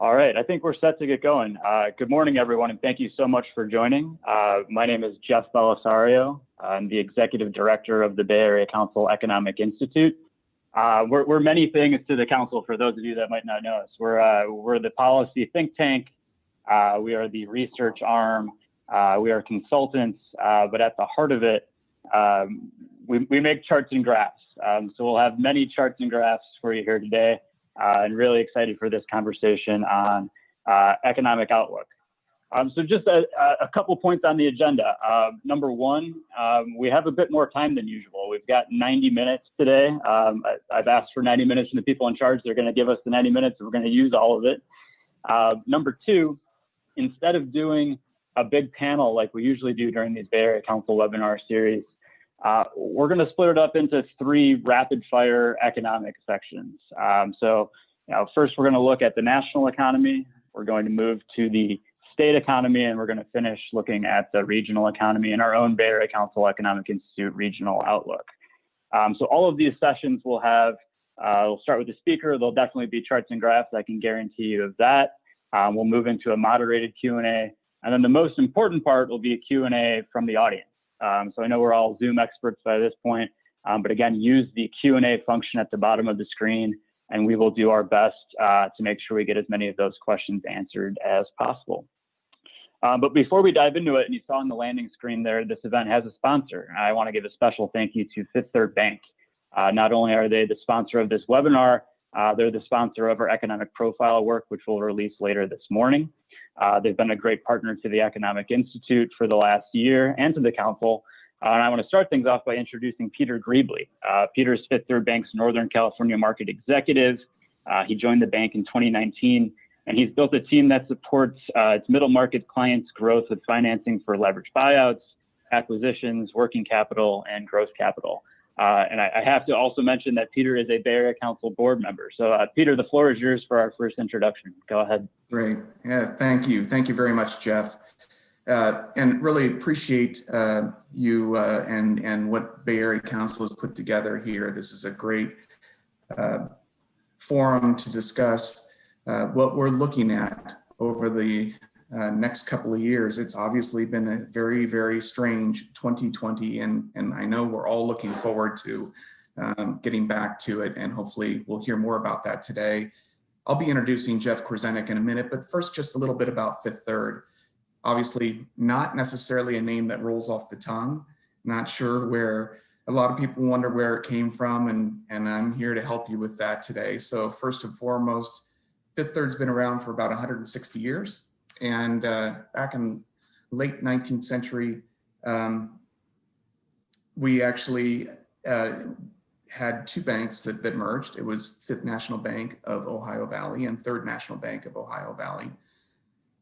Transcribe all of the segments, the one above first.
All right, I think we're set to get going. Good morning, everyone, and thank you so much for joining. My name is Jeff Belisario. I'm the Executive Director of the Bay Area Council Economic Institute. We're many things to the council, for those of you that might not know us. We're the policy think tank. We are the research arm. We are consultants, but at the heart of it, we make charts and graphs. So we'll have many charts and graphs for you here today. And really excited for this conversation on economic outlook. So just a couple points on the agenda. Number one, we have a bit more time than usual. We've got 90 minutes today. I've asked for 90 minutes from the people in charge. They're going to give us the 90 minutes, and we're going to use all of it. Number two, instead of doing a big panel like we usually do during these Bay Area Council webinar series, we're going to split it up into 3 rapid fire economic sections. So first, we're going to look at the national economy. We're going to move to the state economy, and we're going to finish looking at the regional economy in our own Bay Area Council Economic Institute regional outlook. So all of these sessions will have, we'll start with the speaker. There'll definitely be charts and graphs. I can guarantee you of that. We'll move into a moderated Q&A. And then the most important part will be a Q&A from the audience. So I know we're all Zoom experts by this point, but again, use the Q&A function at the bottom of the screen, and we will do our best to make sure we get as many of those questions answered as possible. But before we dive into it, and you saw on the landing screen there, this event has a sponsor. I want to give a special thank you to Fifth Third Bank. Not only are they the sponsor of this webinar, they're the sponsor of our economic profile work, which we'll release later this morning. They've been a great partner to the Economic Institute for the last year and to the council. And I want to start things off by introducing Peter Greebley. Peter's Fifth Third Bank's Northern California market executive. He joined the bank in 2019, and he's built a team that supports its middle market clients' growth with financing for leveraged buyouts, acquisitions, working capital, and growth capital. And I have to also mention that Peter is a Bay Area Council board member. So Peter, the floor is yours for our first introduction. Go ahead. Great. Yeah, thank you. Thank you very much, Jeff. And really appreciate you and what Bay Area Council has put together here. This is a great forum to discuss what we're looking at over the next couple of years. It's obviously been a very, very strange 2020, and I know we're all looking forward to getting back to it, and hopefully we'll hear more about that today. I'll be introducing Jeff Korzenik in a minute, but first just a little bit about Fifth Third. Obviously not necessarily a name that rolls off the tongue, not sure where a lot of people wonder where it came from, and I'm here to help you with that today. So first and foremost, Fifth Third's been around for about 160 years. And back in late 19th century, we actually had 2 banks that merged. It was Fifth National Bank of Ohio Valley and Third National Bank of Ohio Valley.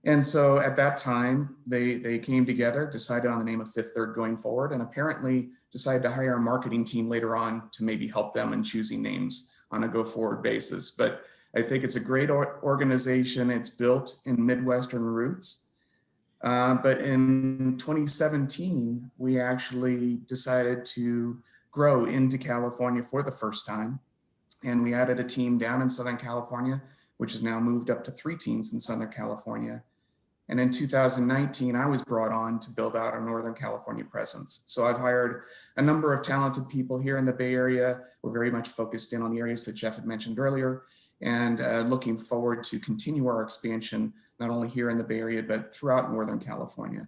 And so at that time, they came together, decided on the name of Fifth Third going forward, and apparently decided to hire a marketing team later on to maybe help them in choosing names on a go-forward basis. But I think it's a great organization. It's built in Midwestern roots. But in 2017, we actually decided to grow into California for the first time. And we added a team down in Southern California, which has now moved up to 3 teams in Southern California. And in 2019, I was brought on to build out our Northern California presence. So I've hired a number of talented people here in the Bay Area. We're very much focused in on the areas that Jeff had mentioned earlier, and looking forward to continue our expansion, not only here in the Bay Area, but throughout Northern California.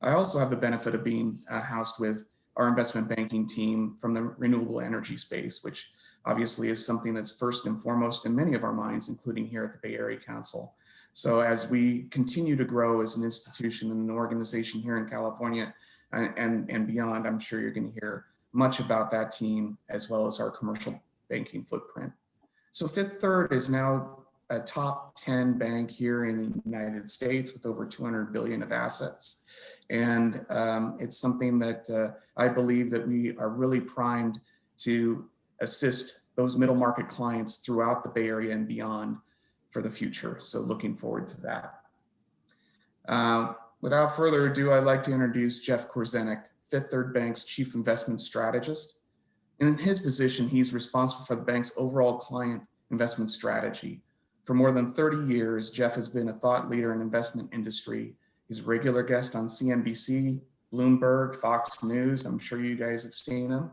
I also have the benefit of being housed with our investment banking team from the renewable energy space, which obviously is something that's first and foremost in many of our minds, including here at the Bay Area Council. So as we continue to grow as an institution and an organization here in California and beyond, I'm sure you're going to hear much about that team as well as our commercial banking footprint. So Fifth Third is now a top 10 bank here in the United States with over 200 billion of assets. And it's something that I believe that we are really primed to assist those middle market clients throughout the Bay Area and beyond for the future. So looking forward to that. Without further ado, I'd like to introduce Jeff Korzenik, Fifth Third Bank's Chief Investment Strategist. In his position, he's responsible for the bank's overall client investment strategy, For more than 30 years, Jeff has been a thought leader in investment industry. He's a regular guest on CNBC, Bloomberg, Fox News. I'm sure you guys have seen him.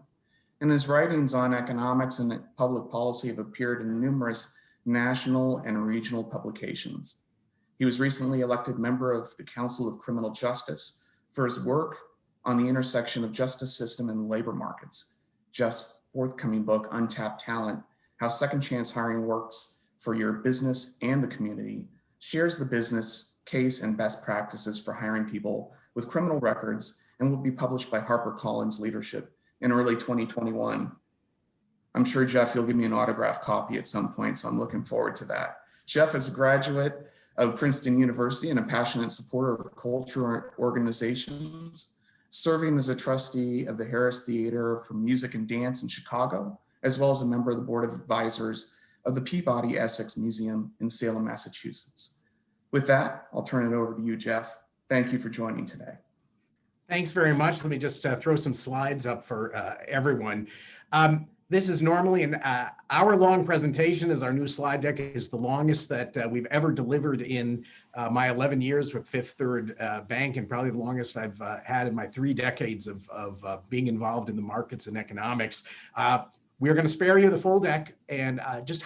And his writings on economics and public policy have appeared in numerous national and regional publications. He was recently elected member of the Council of Criminal Justice for his work on the intersection of justice system and labor markets. Jeff's forthcoming book, Untapped Talent, How Second Chance Hiring Works for Your Business and the Community, shares the business case and best practices for hiring people with criminal records and will be published by HarperCollins Leadership in early 2021. I'm sure, Jeff, you'll give me an autographed copy at some point, so I'm looking forward to that. Jeff is a graduate of Princeton University and a passionate supporter of cultural organizations, serving as a trustee of the Harris Theater for Music and Dance in Chicago, as well as a member of the Board of Advisors of the Peabody Essex Museum in Salem, Massachusetts. With that, I'll turn it over to you, Jeff. Thank you for joining today. Thanks very much. Let me just throw some slides up for everyone. This is normally an hour-long presentation, as our new slide deck is the longest that we've ever delivered in my 11 years with Fifth Third Bank, and probably the longest I've had in my 3 decades of being involved in the markets and economics. We're going to spare you the full deck and just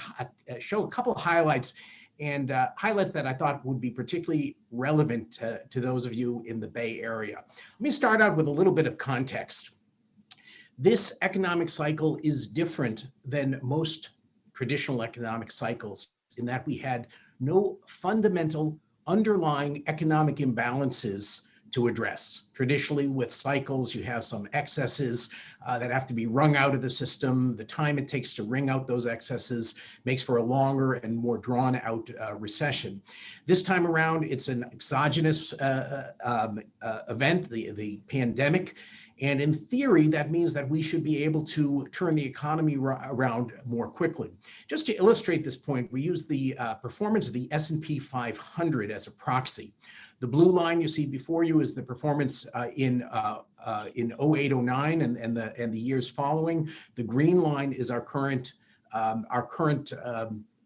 show a couple of highlights and highlights that I thought would be particularly relevant to those of you in the Bay Area. Let me start out with a little bit of context. This economic cycle is different than most traditional economic cycles in that we had no fundamental underlying economic imbalances to address. Traditionally, with cycles, you have some excesses that have to be wrung out of the system. The time it takes to wring out those excesses makes for a longer and more drawn out recession. This time around, it's an exogenous event, the pandemic. And in theory, that means that we should be able to turn the economy around more quickly. Just to illustrate this point, we use the performance of the S&P 500 as a proxy. The blue line you see before you is the performance in 08-09 and the years following. The green line is our current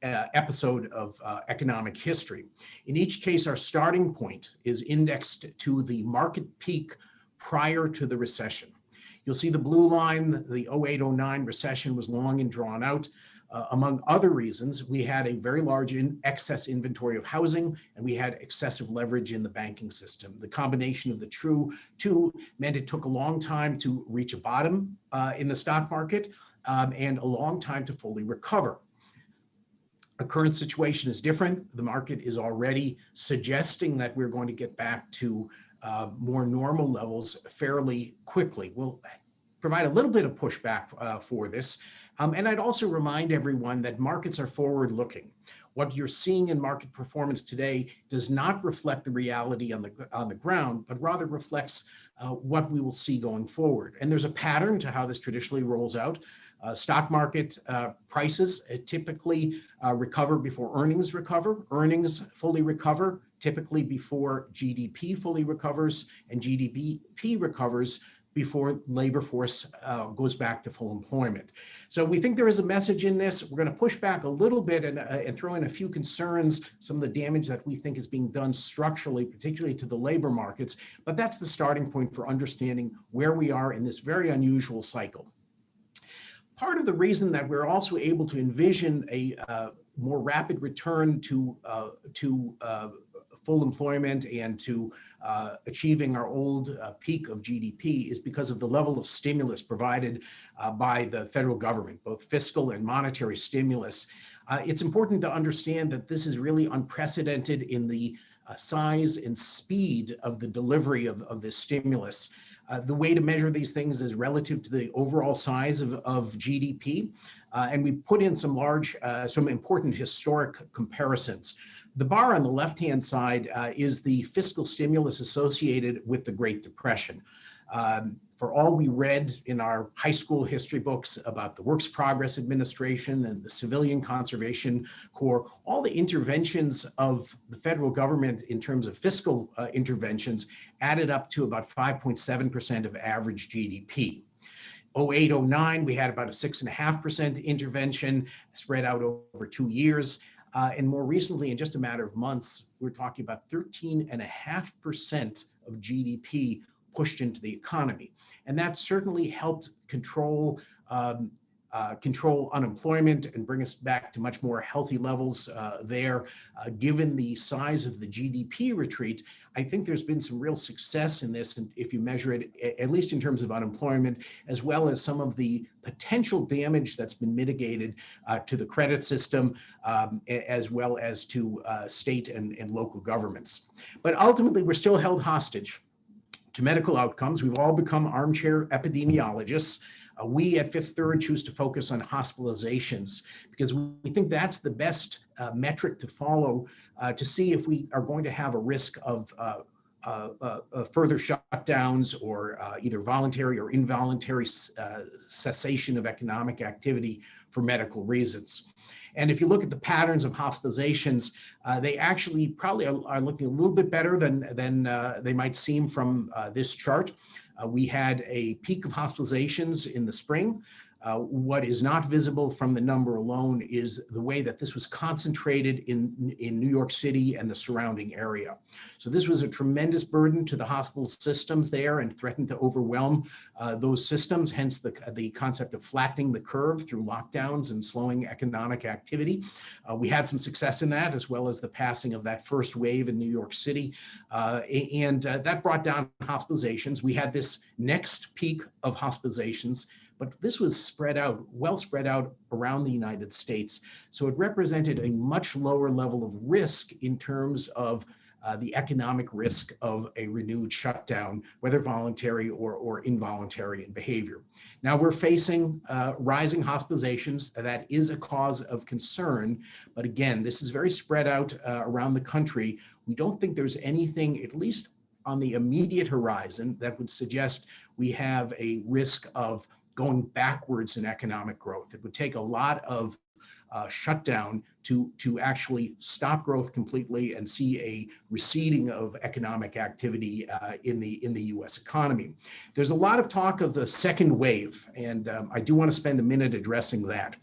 episode of economic history. In each case, our starting point is indexed to the market peak prior to the recession. You'll see the blue line, the 08-09 recession was long and drawn out. Among other reasons, we had a very large excess inventory of housing, and we had excessive leverage in the banking system. The combination of the two meant it took a long time to reach a bottom in the stock market and a long time to fully recover. The current situation is different. The market is already suggesting that we're going to get back to more normal levels fairly quickly. We'll provide a little bit of pushback for this. And I'd also remind everyone that markets are forward-looking. What you're seeing in market performance today does not reflect the reality on the ground, but rather reflects what we will see going forward. And there's a pattern to how this traditionally rolls out. Stock market prices typically recover before earnings recover. Earnings fully recover typically before GDP fully recovers, and GDP recovers before labor force goes back to full employment. So we think there is a message in this. We're going to push back a little bit and throw in a few concerns, some of the damage that we think is being done structurally, particularly to the labor markets. But that's the starting point for understanding where we are in this very unusual cycle. Part of the reason that we're also able to envision a more rapid return to full employment and to achieving our old peak of GDP is because of the level of stimulus provided by the federal government, both fiscal and monetary stimulus. It's important to understand that this is really unprecedented in the size and speed of the delivery of this stimulus. The way to measure these things is relative to the overall size of GDP. And we put in some important historic comparisons. The bar on the left-hand side is the fiscal stimulus associated with the Great Depression. For all we read in our high school history books about the Works Progress Administration and the Civilian Conservation Corps, all the interventions of the federal government in terms of fiscal interventions added up to about 5.7% of average GDP. 08-09, we had about a 6.5% intervention spread out over 2 years. And more recently, in just a matter of months, we're talking about 13.5% of GDP pushed into the economy. And that certainly helped control unemployment and bring us back to much more healthy levels there. Given the size of the GDP retreat, I think there's been some real success in this, and if you measure it, at least in terms of unemployment, as well as some of the potential damage that's been mitigated to the credit system, as well as to state and local governments. But ultimately, we're still held hostage to medical outcomes. We've all become armchair epidemiologists. We at Fifth Third choose to focus on hospitalizations because we think that's the best metric to follow to see if we are going to have a risk of further shutdowns or either voluntary or involuntary cessation of economic activity for medical reasons. And if you look at the patterns of hospitalizations, they actually probably are looking a little bit better than they might seem from this chart. We had a peak of hospitalizations in the spring. What is not visible from the number alone is the way that this was concentrated in New York City and the surrounding area. So this was a tremendous burden to the hospital systems there and threatened to overwhelm those systems, hence the concept of flattening the curve through lockdowns and slowing economic activity. We had some success in that, as well as the passing of that first wave in New York City. And that brought down hospitalizations. We had this next peak of hospitalizations, but this was spread out, well spread out around the United States. So it represented a much lower level of risk in terms of the economic risk of a renewed shutdown, whether voluntary or involuntary in behavior. Now we're facing rising hospitalizations. That is a cause of concern, but again, this is very spread out around the country. We don't think there's anything, at least on the immediate horizon, that would suggest we have a risk of going backwards in economic growth. It would take a lot of shutdown to actually stop growth completely and see a receding of economic activity in the U.S. economy. There's a lot of talk of the second wave, and I do want to spend a minute addressing that.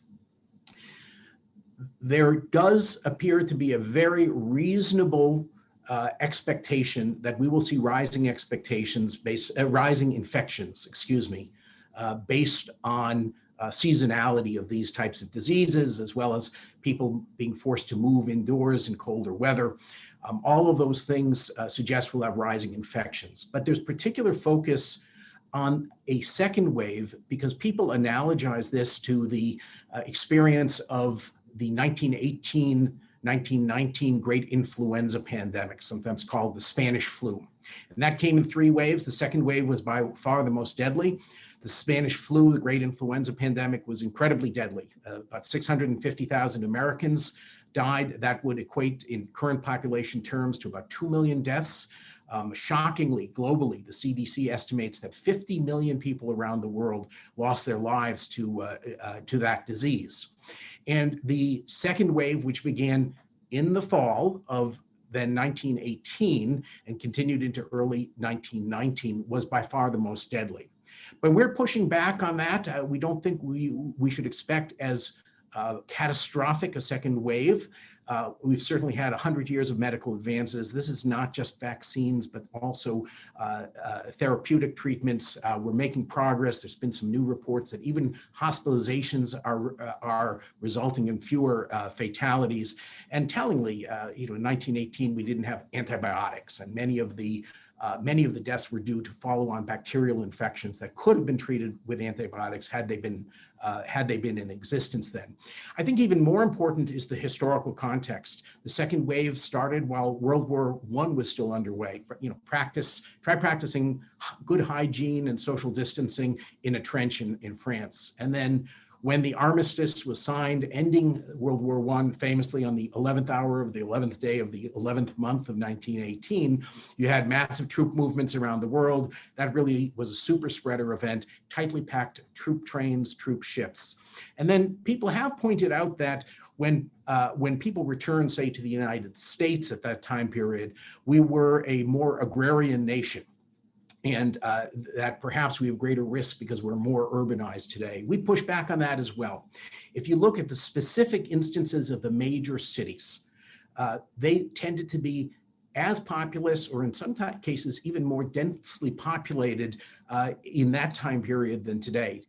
There does appear to be a very reasonable expectation that we will see rising infections, based on seasonality of these types of diseases, as well as people being forced to move indoors in colder weather. All of those things suggest we'll have rising infections. But there's particular focus on a second wave because people analogize this to the experience of the 1918-1919 great influenza pandemic, sometimes called the Spanish flu. And that came in 3 waves. The second wave was by far the most deadly. The Spanish flu, the great influenza pandemic, was incredibly deadly. About 650,000 Americans died. That would equate in current population terms to about 2 million deaths. Shockingly, globally, the CDC estimates that 50 million people around the world lost their lives to that disease. And the second wave, which began in the fall of then 1918 and continued into early 1919, was by far the most deadly. But we're pushing back on that. We don't think we should expect as catastrophic a second wave. We've certainly had 100 years of medical advances. This is not just vaccines, but also therapeutic treatments. We're making progress. There's been some new reports that even hospitalizations are resulting in fewer fatalities. And tellingly, in 1918, we didn't have antibiotics, and many of the deaths were due to follow-on bacterial infections that could have been treated with antibiotics had they been in existence then. I think even more important is the historical context. The second wave started while World War I was still underway. Try practicing good hygiene and social distancing in a trench in France. And then when the armistice was signed, ending World War I famously on the 11th hour of the 11th day of the 11th month of 1918, you had massive troop movements around the world. That really was a super spreader event, tightly packed troop trains, troop ships. And then people have pointed out that when people returned, say, to the United States at that time period, we were a more agrarian nation. and that perhaps we have greater risk because we're more urbanized today. We push back on that as well. If you look at the specific instances of the major cities, they tended to be as populous, or in some cases even more densely populated in that time period than today.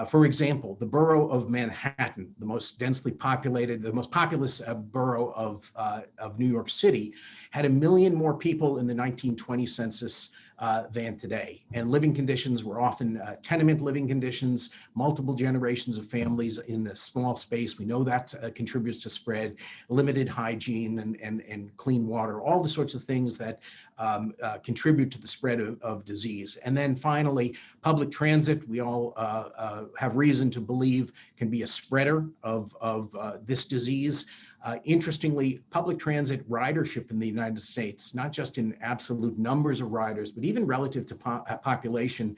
For example, the borough of Manhattan, the most densely populated, the most populous borough of New York City, had 1 million more people in the 1920 census than today. And living conditions were often tenement living conditions, multiple generations of families in a small space. We know that contributes to spread, limited hygiene and clean water, all the sorts of things that contribute to the spread of disease. And then finally, public transit, we all have reason to believe can be a spreader of this disease. Interestingly, public transit ridership in the United States, not just in absolute numbers of riders, but even relative to population,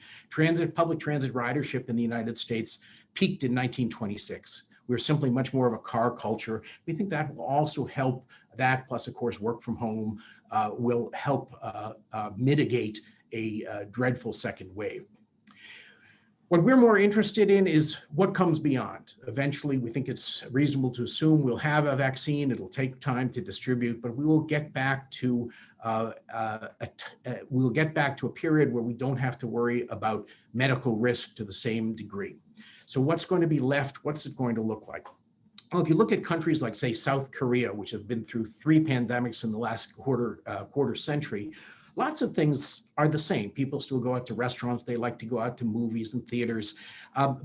public transit ridership in the United States peaked in 1926. We're simply much more of a car culture. We think that will also help, that plus of course work from home will help mitigate a dreadful second wave. What we're more interested in is what comes beyond. Eventually, we think it's reasonable to assume we'll have a vaccine. It'll take time to distribute, but we will get back to a period where we don't have to worry about medical risk to the same degree. So what's going to be left? What's it going to look like? Well, if you look at countries like, say, South Korea, which have been through 3 pandemics in the last quarter century, lots of things are the same. People still go out to restaurants. They like to go out to movies and theaters.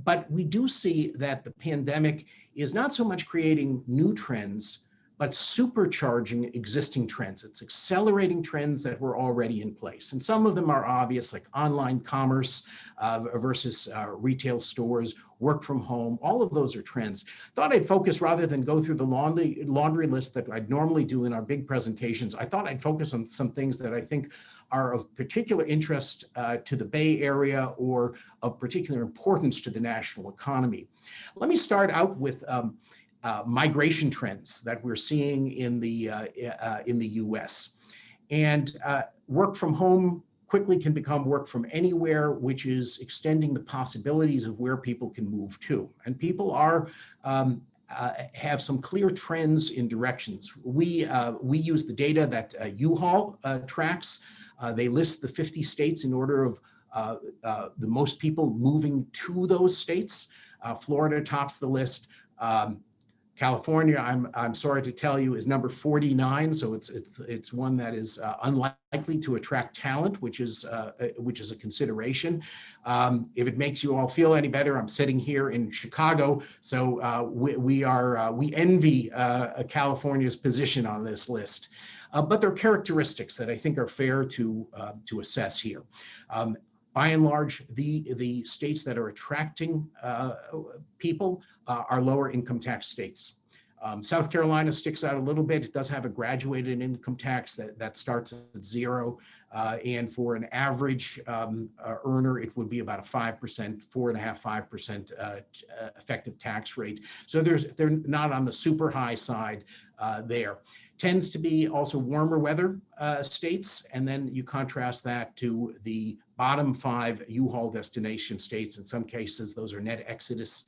But we do see that the pandemic is not so much creating new trends, but supercharging existing trends. It's accelerating trends that were already in place. And some of them are obvious, like online commerce versus retail stores, work from home. All of those are trends. Thought I'd focus, rather than go through the laundry list that I'd normally do in our big presentations, I thought I'd focus on some things that I think are of particular interest to the Bay Area or of particular importance to the national economy. Let me start out with migration trends that we're seeing in the U.S. And work from home quickly can become work from anywhere, which is extending the possibilities of where people can move to. And people are have some clear trends in directions. We use the data that U-Haul tracks. They list the 50 states in order of the most people moving to those states. Florida tops the list. California, I'm sorry to tell you, is number 49, so it's one that is unlikely to attract talent, which is a consideration. If it makes you all feel any better, I'm sitting here in Chicago, so we envy California's position on this list. But there are characteristics that I think are fair to assess here. By and large, the states that are attracting people are lower income tax states. South Carolina sticks out a little bit. It does have a graduated income tax that starts at 0. And for an average earner, it would be about a 5%, 4.5%, 5% effective tax rate. So they're not on the super high side there. Tends to be also warmer weather states. And then you contrast that to the bottom 5 U-Haul destination states. In some cases, those are net exodus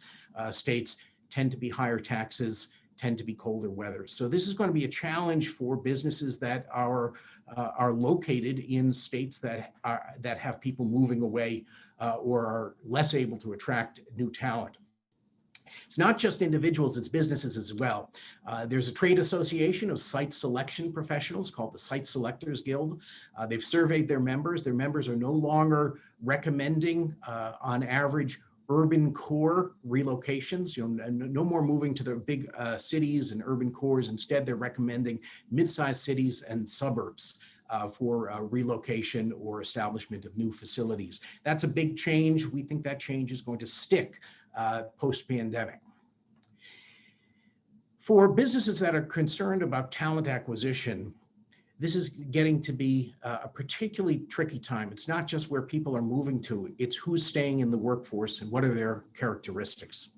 states, tend to be higher taxes, tend to be colder weather. So this is going to be a challenge for businesses that are located in states that have people moving away or are less able to attract new talent. It's not just individuals, it's businesses as well. There's a trade association of site selection professionals called the Site Selectors Guild. They've surveyed their members. Their members are no longer recommending, on average, urban core relocations. No more moving to the big cities and urban cores. Instead, they're recommending mid-sized cities and suburbs for relocation or establishment of new facilities. That's a big change. We think that change is going to stick post-pandemic. For businesses that are concerned about talent acquisition, this is getting to be a particularly tricky time. It's not just where people are moving to, it's who's staying in the workforce and what are their characteristics.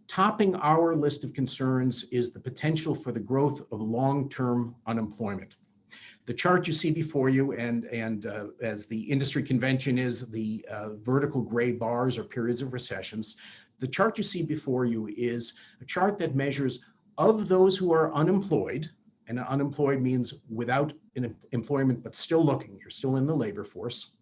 Topping our list of concerns is the potential for the growth of long-term unemployment. The chart you see before you, and as the industry convention is, the vertical gray bars are periods of recessions. The chart you see before you is a chart that measures of those who are unemployed, and unemployed means without employment but still looking, you're still in the labor force.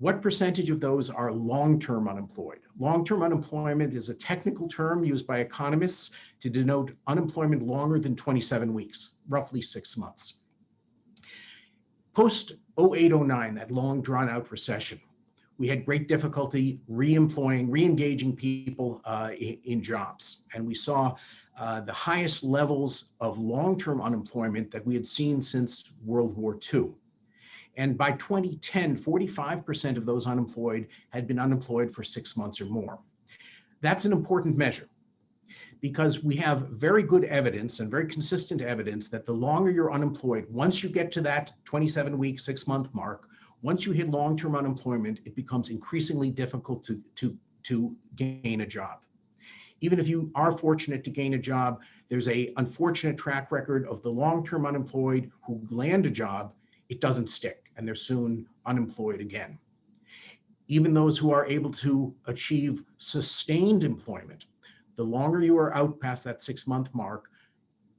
What percentage of those are long-term unemployed? Long-term unemployment is a technical term used by economists to denote unemployment longer than 27 weeks, roughly 6 months. Post 08-09, that long drawn out recession, we had great difficulty re-engaging people in jobs. And we saw the highest levels of long-term unemployment that we had seen since World War II. And by 2010, 45% of those unemployed had been unemployed for 6 months or more. That's an important measure because we have very good evidence and very consistent evidence that the longer you're unemployed, once you get to that 27-week, 6-month mark, once you hit long-term unemployment, it becomes increasingly difficult to gain a job. Even if you are fortunate to gain a job, there's an unfortunate track record of the long-term unemployed who land a job, it doesn't stick, and they're soon unemployed again. Even those who are able to achieve sustained employment, the longer you are out past that 6-month mark,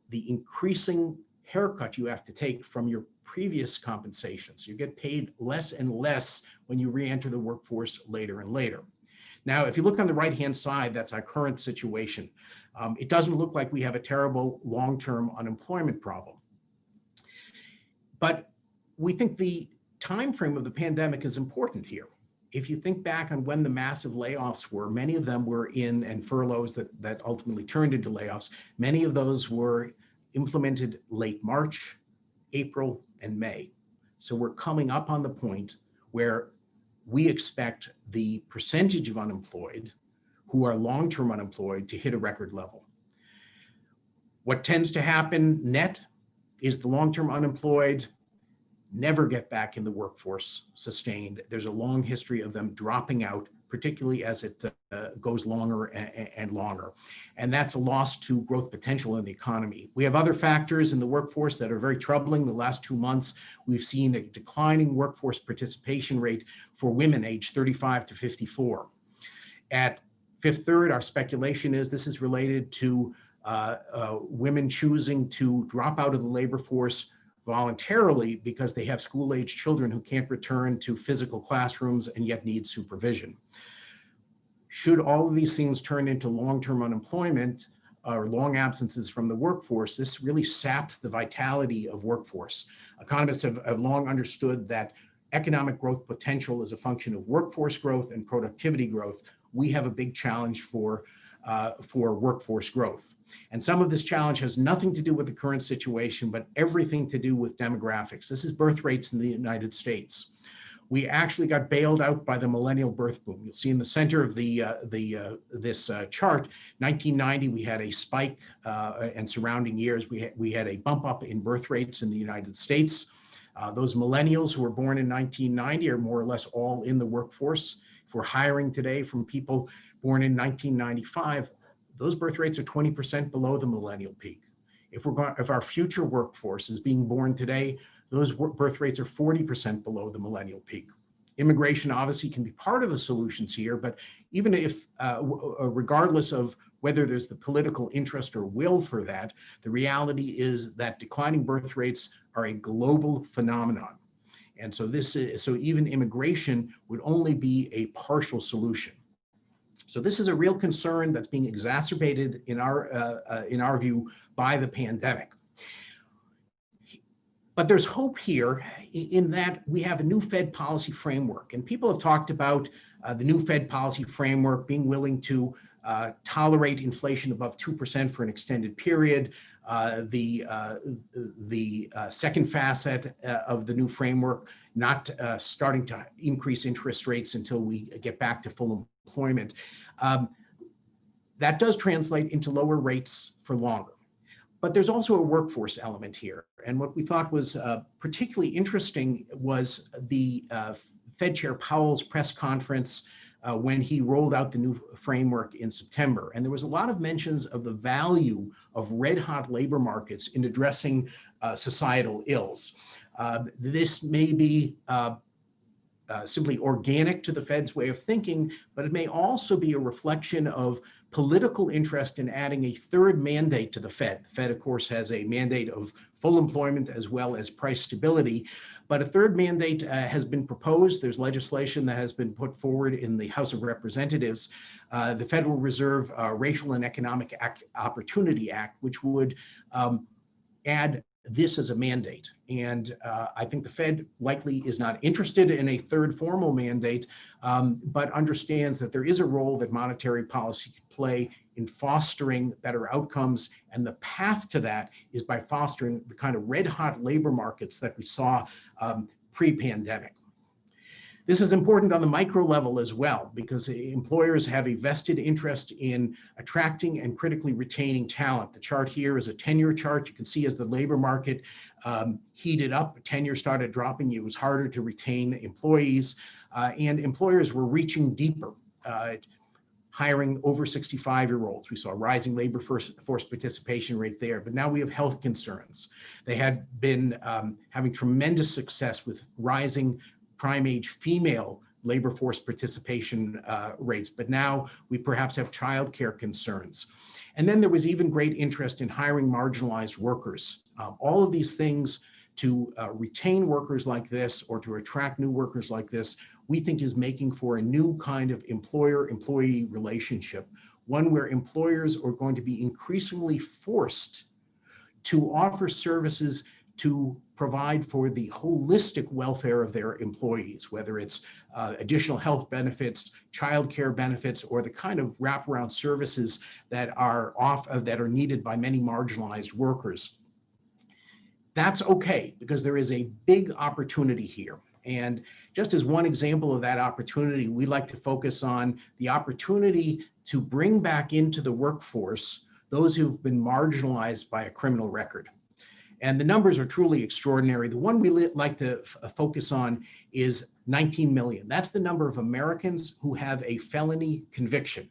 the increasing haircut you have to take from your previous compensations. You get paid less and less when you re-enter the workforce later and later. Now, if you look on the right-hand side, that's our current situation. It doesn't look like we have a terrible long-term unemployment problem. But we think the time frame of the pandemic is important here. If you think back on when the massive layoffs were, many of them were and furloughs that ultimately turned into layoffs, many of those were implemented late March, April, and May. So we're coming up on the point where we expect the percentage of unemployed who are long-term unemployed to hit a record level. What tends to happen net is the long-term unemployed never get back in the workforce sustained. There's a long history of them dropping out, particularly as it goes longer and longer. And that's a loss to growth potential in the economy. We have other factors in the workforce that are very troubling. The last 2 months, we've seen a declining workforce participation rate for women aged 35 to 54. At Fifth Third, our speculation is this is related to women choosing to drop out of the labor force voluntarily because they have school-age children who can't return to physical classrooms and yet need supervision. Should all of these things turn into long-term unemployment or long absences from the workforce, this really saps the vitality of workforce. Economists have long understood that economic growth potential is a function of workforce growth and productivity growth. We have a big challenge for workforce growth. And some of this challenge has nothing to do with the current situation, but everything to do with demographics. This is birth rates in the United States. We actually got bailed out by the millennial birth boom. You'll see in the center of this chart, 1990, we had a spike, and surrounding years, we had a bump up in birth rates in the United States. Those millennials who were born in 1990 are more or less all in the workforce. If we're hiring today from people born in 1995, those birth rates are 20% below the millennial peak. If our future workforce is being born today, those birth rates are 40% below the millennial peak. Immigration obviously can be part of the solutions here, but even if, regardless of whether there's the political interest or will for that, the reality is that declining birth rates are a global phenomenon. And so even immigration would only be a partial solution. So this is a real concern that's being exacerbated in our view by the pandemic. But there's hope here in that we have a new Fed policy framework, and people have talked about the new Fed policy framework being willing to tolerate inflation above 2% for an extended period. The second facet of the new framework, not starting to increase interest rates until we get back to full employment. That does translate into lower rates for longer. But there's also a workforce element here. And what we thought was particularly interesting was the Fed Chair Powell's press conference when he rolled out the new framework in September. And there was a lot of mentions of the value of red-hot labor markets in addressing societal ills. This may be simply organic to the Fed's way of thinking, but it may also be a reflection of political interest in adding a third mandate to the Fed. The Fed, of course, has a mandate of full employment as well as price stability, but a third mandate has been proposed. There's legislation that has been put forward in the House of Representatives, the Federal Reserve Racial and Economic Opportunity Act, which would add this as a mandate. And I think the Fed likely is not interested in a third formal mandate, but understands that there is a role that monetary policy can play in fostering better outcomes. And the path to that is by fostering the kind of red hot labor markets that we saw pre-pandemic. This is important on the micro level as well, because employers have a vested interest in attracting and critically retaining talent. The chart here is a tenure chart. You can see as the labor market heated up, tenure started dropping, it was harder to retain employees, and employers were reaching deeper, hiring over 65-year-olds. We saw a rising labor force participation rate there, but now we have health concerns. They had been having tremendous success with rising prime age female labor force participation rates, but now we perhaps have childcare concerns. And then there was even great interest in hiring marginalized workers. All of these things to retain workers like this or to attract new workers like this, we think is making for a new kind of employer-employee relationship, one where employers are going to be increasingly forced to offer services to provide for the holistic welfare of their employees, whether it's additional health benefits, childcare benefits, or the kind of wraparound services that are needed by many marginalized workers. That's okay, because there is a big opportunity here. And just as one example of that opportunity, we like to focus on the opportunity to bring back into the workforce those who've been marginalized by a criminal record. And the numbers are truly extraordinary. The one we like to focus on is 19 million. That's the number of Americans who have a felony conviction.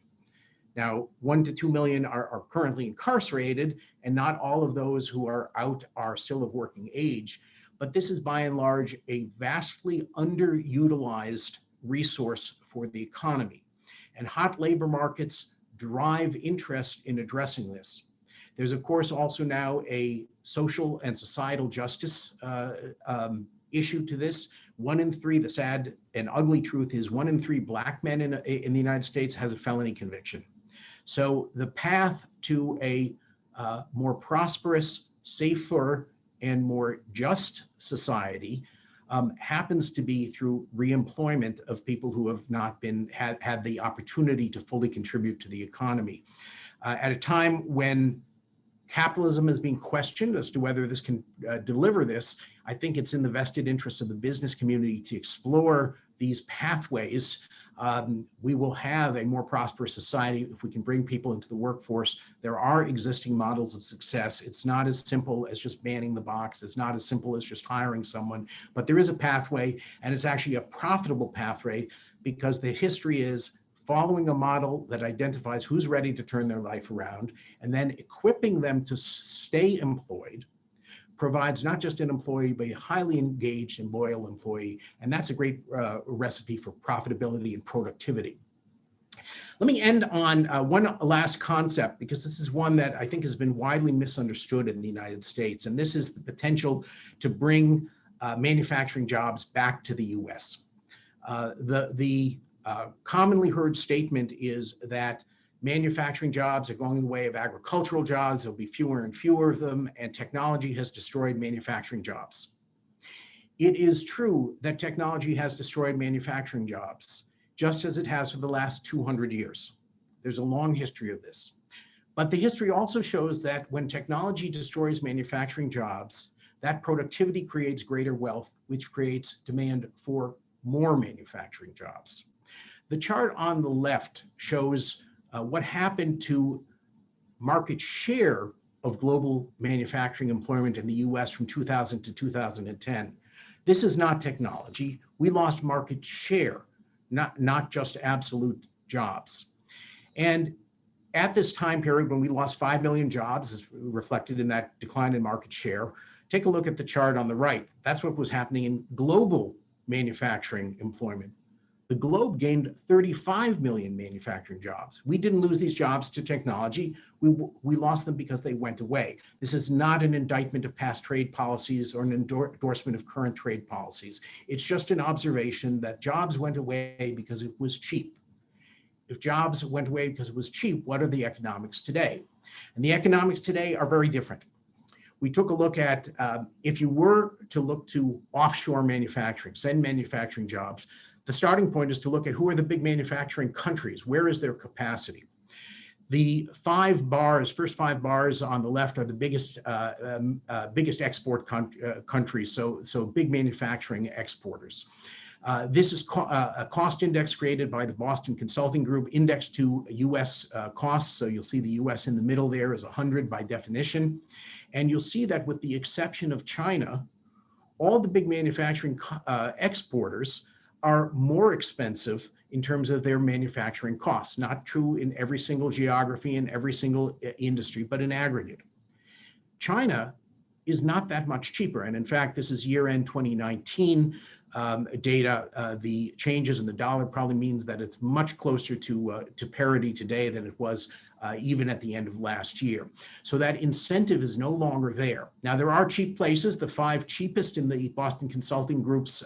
Now, 1 to 2 million are currently incarcerated, and not all of those who are out are still of working age. But this is by and large a vastly underutilized resource for the economy. And hot labor markets drive interest in addressing this. There's, of course, also now a social and societal justice issue to this. 1 in 3, the sad and ugly truth is 1 in 3 Black men in the United States has a felony conviction. So the path to a more prosperous, safer, and more just society happens to be through reemployment of people who have not had the opportunity to fully contribute to the economy. At a time when capitalism is being questioned as to whether this can deliver this, I think it's in the vested interest of the business community to explore these pathways. We will have a more prosperous society if we can bring people into the workforce. There are existing models of success. It's not as simple as just manning the box. It's not as simple as just hiring someone, but there is a pathway, and it's actually a profitable pathway because the history is following a model that identifies who's ready to turn their life around, and then equipping them to stay employed provides not just an employee, but a highly engaged and loyal employee. And that's a great recipe for profitability and productivity. Let me end on one last concept, because this is one that I think has been widely misunderstood in the United States. And this is the potential to bring manufacturing jobs back to the US. The commonly heard statement is that manufacturing jobs are going the way of agricultural jobs. There'll be fewer and fewer of them, and technology has destroyed manufacturing jobs. It is true that technology has destroyed manufacturing jobs, just as it has for the last 200 years. There's a long history of this. But the history also shows that when technology destroys manufacturing jobs, that productivity creates greater wealth, which creates demand for more manufacturing jobs. The chart on the left shows what happened to market share of global manufacturing employment in the US from 2000 to 2010. This is not technology. We lost market share not just absolute jobs. And at this time period, when we lost 5 million jobs, as reflected in that decline in market share, take a look at the chart on the right. That's what was happening in global manufacturing employment. The globe gained 35 million manufacturing jobs. We didn't lose these jobs to technology. We lost them because they went away. This is not an indictment of past trade policies or an endorsement of current trade policies. It's just an observation that jobs went away because it was cheap. If jobs went away because it was cheap, what are the economics today? And the economics today are very different. We took a look at, if you were to look to offshore manufacturing, send manufacturing jobs, the starting point is to look at who are the big manufacturing countries, where is their capacity? The first five bars on the left are the biggest export countries, so big manufacturing exporters. This is a cost index created by the Boston Consulting Group, indexed to US costs. So you'll see the US in the middle there is 100 by definition. And you'll see that with the exception of China, all the big manufacturing exporters are more expensive in terms of their manufacturing costs. Not true in every single geography and every single industry, but in aggregate. China is not that much cheaper. And in fact, this is year-end 2019 data. The changes in the dollar probably means that it's much closer to parity today than it was even at the end of last year. So that incentive is no longer there. Now, there are cheap places. The 5 cheapest in the Boston Consulting Group's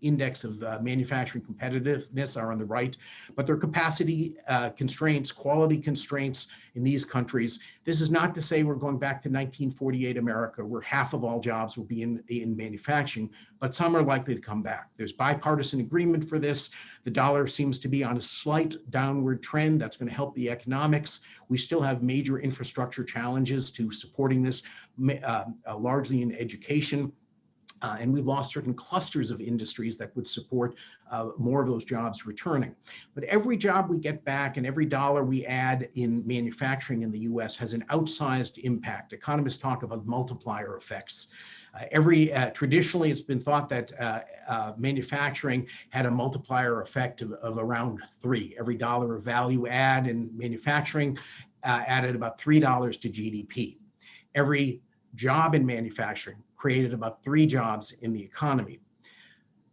index of manufacturing competitiveness are on the right, but there are capacity constraints, quality constraints in these countries. This is not to say we're going back to 1948 America, where half of all jobs will be in manufacturing, but some are likely to come back. There's bipartisan agreement for this. The dollar seems to be on a slight downward trend. That's going to help the economics. We still have major infrastructure challenges to supporting this, largely in education. And we've lost certain clusters of industries that would support more of those jobs returning. But every job we get back and every dollar we add in manufacturing in the US has an outsized impact. Economists talk about multiplier effects. Traditionally, it's been thought that manufacturing had a multiplier effect of around 3. Every dollar of value add in manufacturing added about $3 to GDP. Every job in manufacturing created about 3 jobs in the economy.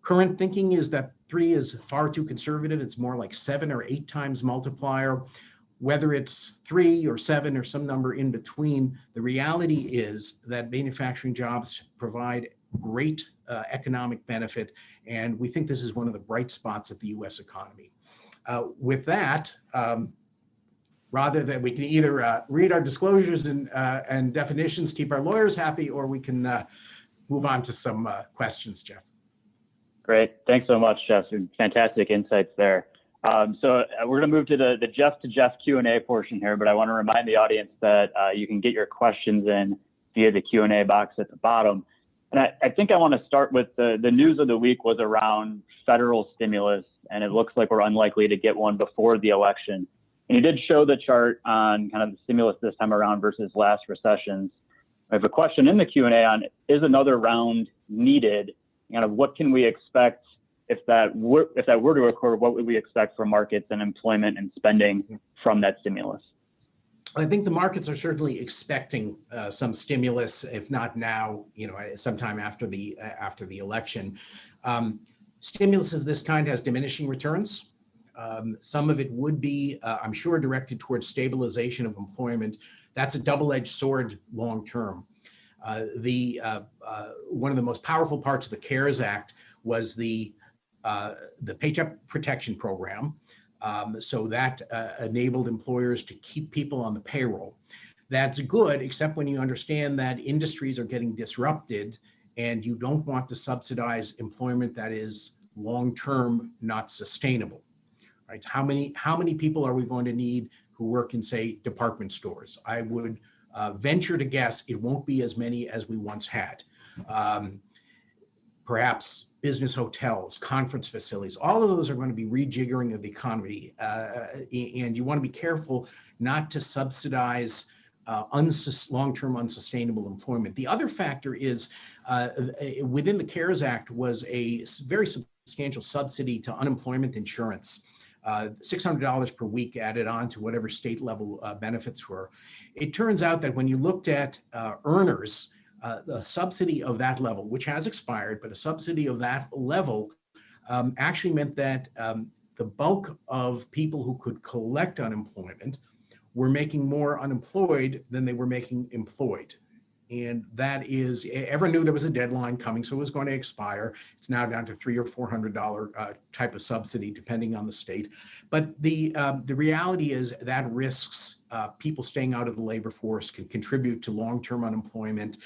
Current thinking is that 3 is far too conservative. It's more like 7 or 8 times multiplier. Whether it's 3 or 7 or some number in between, the reality is that manufacturing jobs provide great economic benefit, and we think this is one of the bright spots of the US economy. With that, rather than we can either read our disclosures and definitions, keep our lawyers happy, or we can move on to some questions, Jeff. Great. Thanks so much, Jeff. Fantastic insights there. So we're going to move to the Jeff to Jeff Q&A portion here, but I want to remind the audience that you can get your questions in via the Q&A box at the bottom. And I think I want to start with the news of the week was around federal stimulus, and it looks like we're unlikely to get one before the election. And you did show the chart on kind of the stimulus this time around versus last recessions. I have a question in the Q&A on, is another round needed? Kind of what can we expect if that were to occur? What would we expect from markets and employment and spending from that stimulus? I think the markets are certainly expecting some stimulus, if not now, sometime after the election. Stimulus of this kind has diminishing returns. Some of it would be, I'm sure, directed towards stabilization of employment. That's a double-edged sword long term. One of the most powerful parts of the CARES Act was the Paycheck Protection Program. So that enabled employers to keep people on the payroll. That's good, except when you understand that industries are getting disrupted and you don't want to subsidize employment that is long-term not sustainable. Right? How many people are we going to need who work in, say, department stores? I would venture to guess it won't be as many as we once had. Perhaps business hotels, conference facilities, all of those are going to be rejiggering of the economy. And you want to be careful not to subsidize long-term unsustainable employment. The other factor is within the CARES Act was a very substantial subsidy to unemployment insurance. $600 per week added on to whatever state level benefits were. It turns out that when you looked at earners, the subsidy of that level, which has expired, but a subsidy of that level actually meant that the bulk of people who could collect unemployment were making more unemployed than they were making employed. And that is, everyone knew there was a deadline coming, so it was going to expire. It's now down to $300 or $400 type of subsidy, depending on the state. But the reality is that risks people staying out of the labor force, can contribute to long-term unemployment.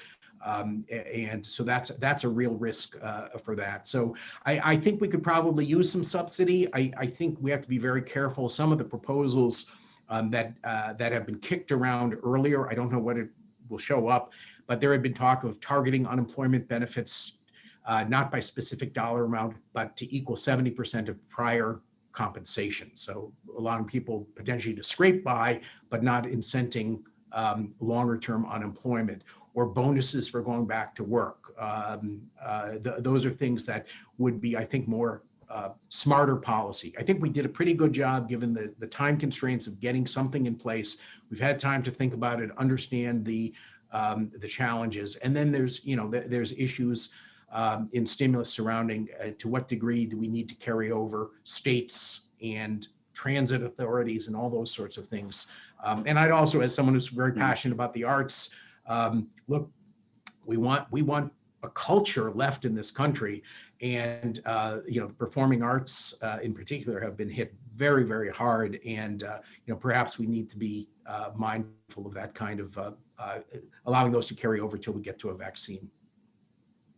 And so that's a real risk for that. So I think we could probably use some subsidy. I think we have to be very careful. Some of the proposals that have been kicked around earlier, I don't know what it will show up, but there had been talk of targeting unemployment benefits, not by specific dollar amount, but to equal 70% of prior compensation. So allowing people potentially to scrape by, but not incenting longer term unemployment, or bonuses for going back to work. Those are things that would be, I think, more smarter policy. I think we did a pretty good job given the time constraints of getting something in place. We've had time to think about it, understand the challenges, and then there's there's issues in stimulus surrounding to what degree do we need to carry over states and transit authorities and all those sorts of things. And I'd also, as someone who's very passionate about the arts, look, we want a culture left in this country, and the performing arts in particular have been hit very, very hard, and perhaps we need to be mindful of that kind of allowing those to carry over till we get to a vaccine.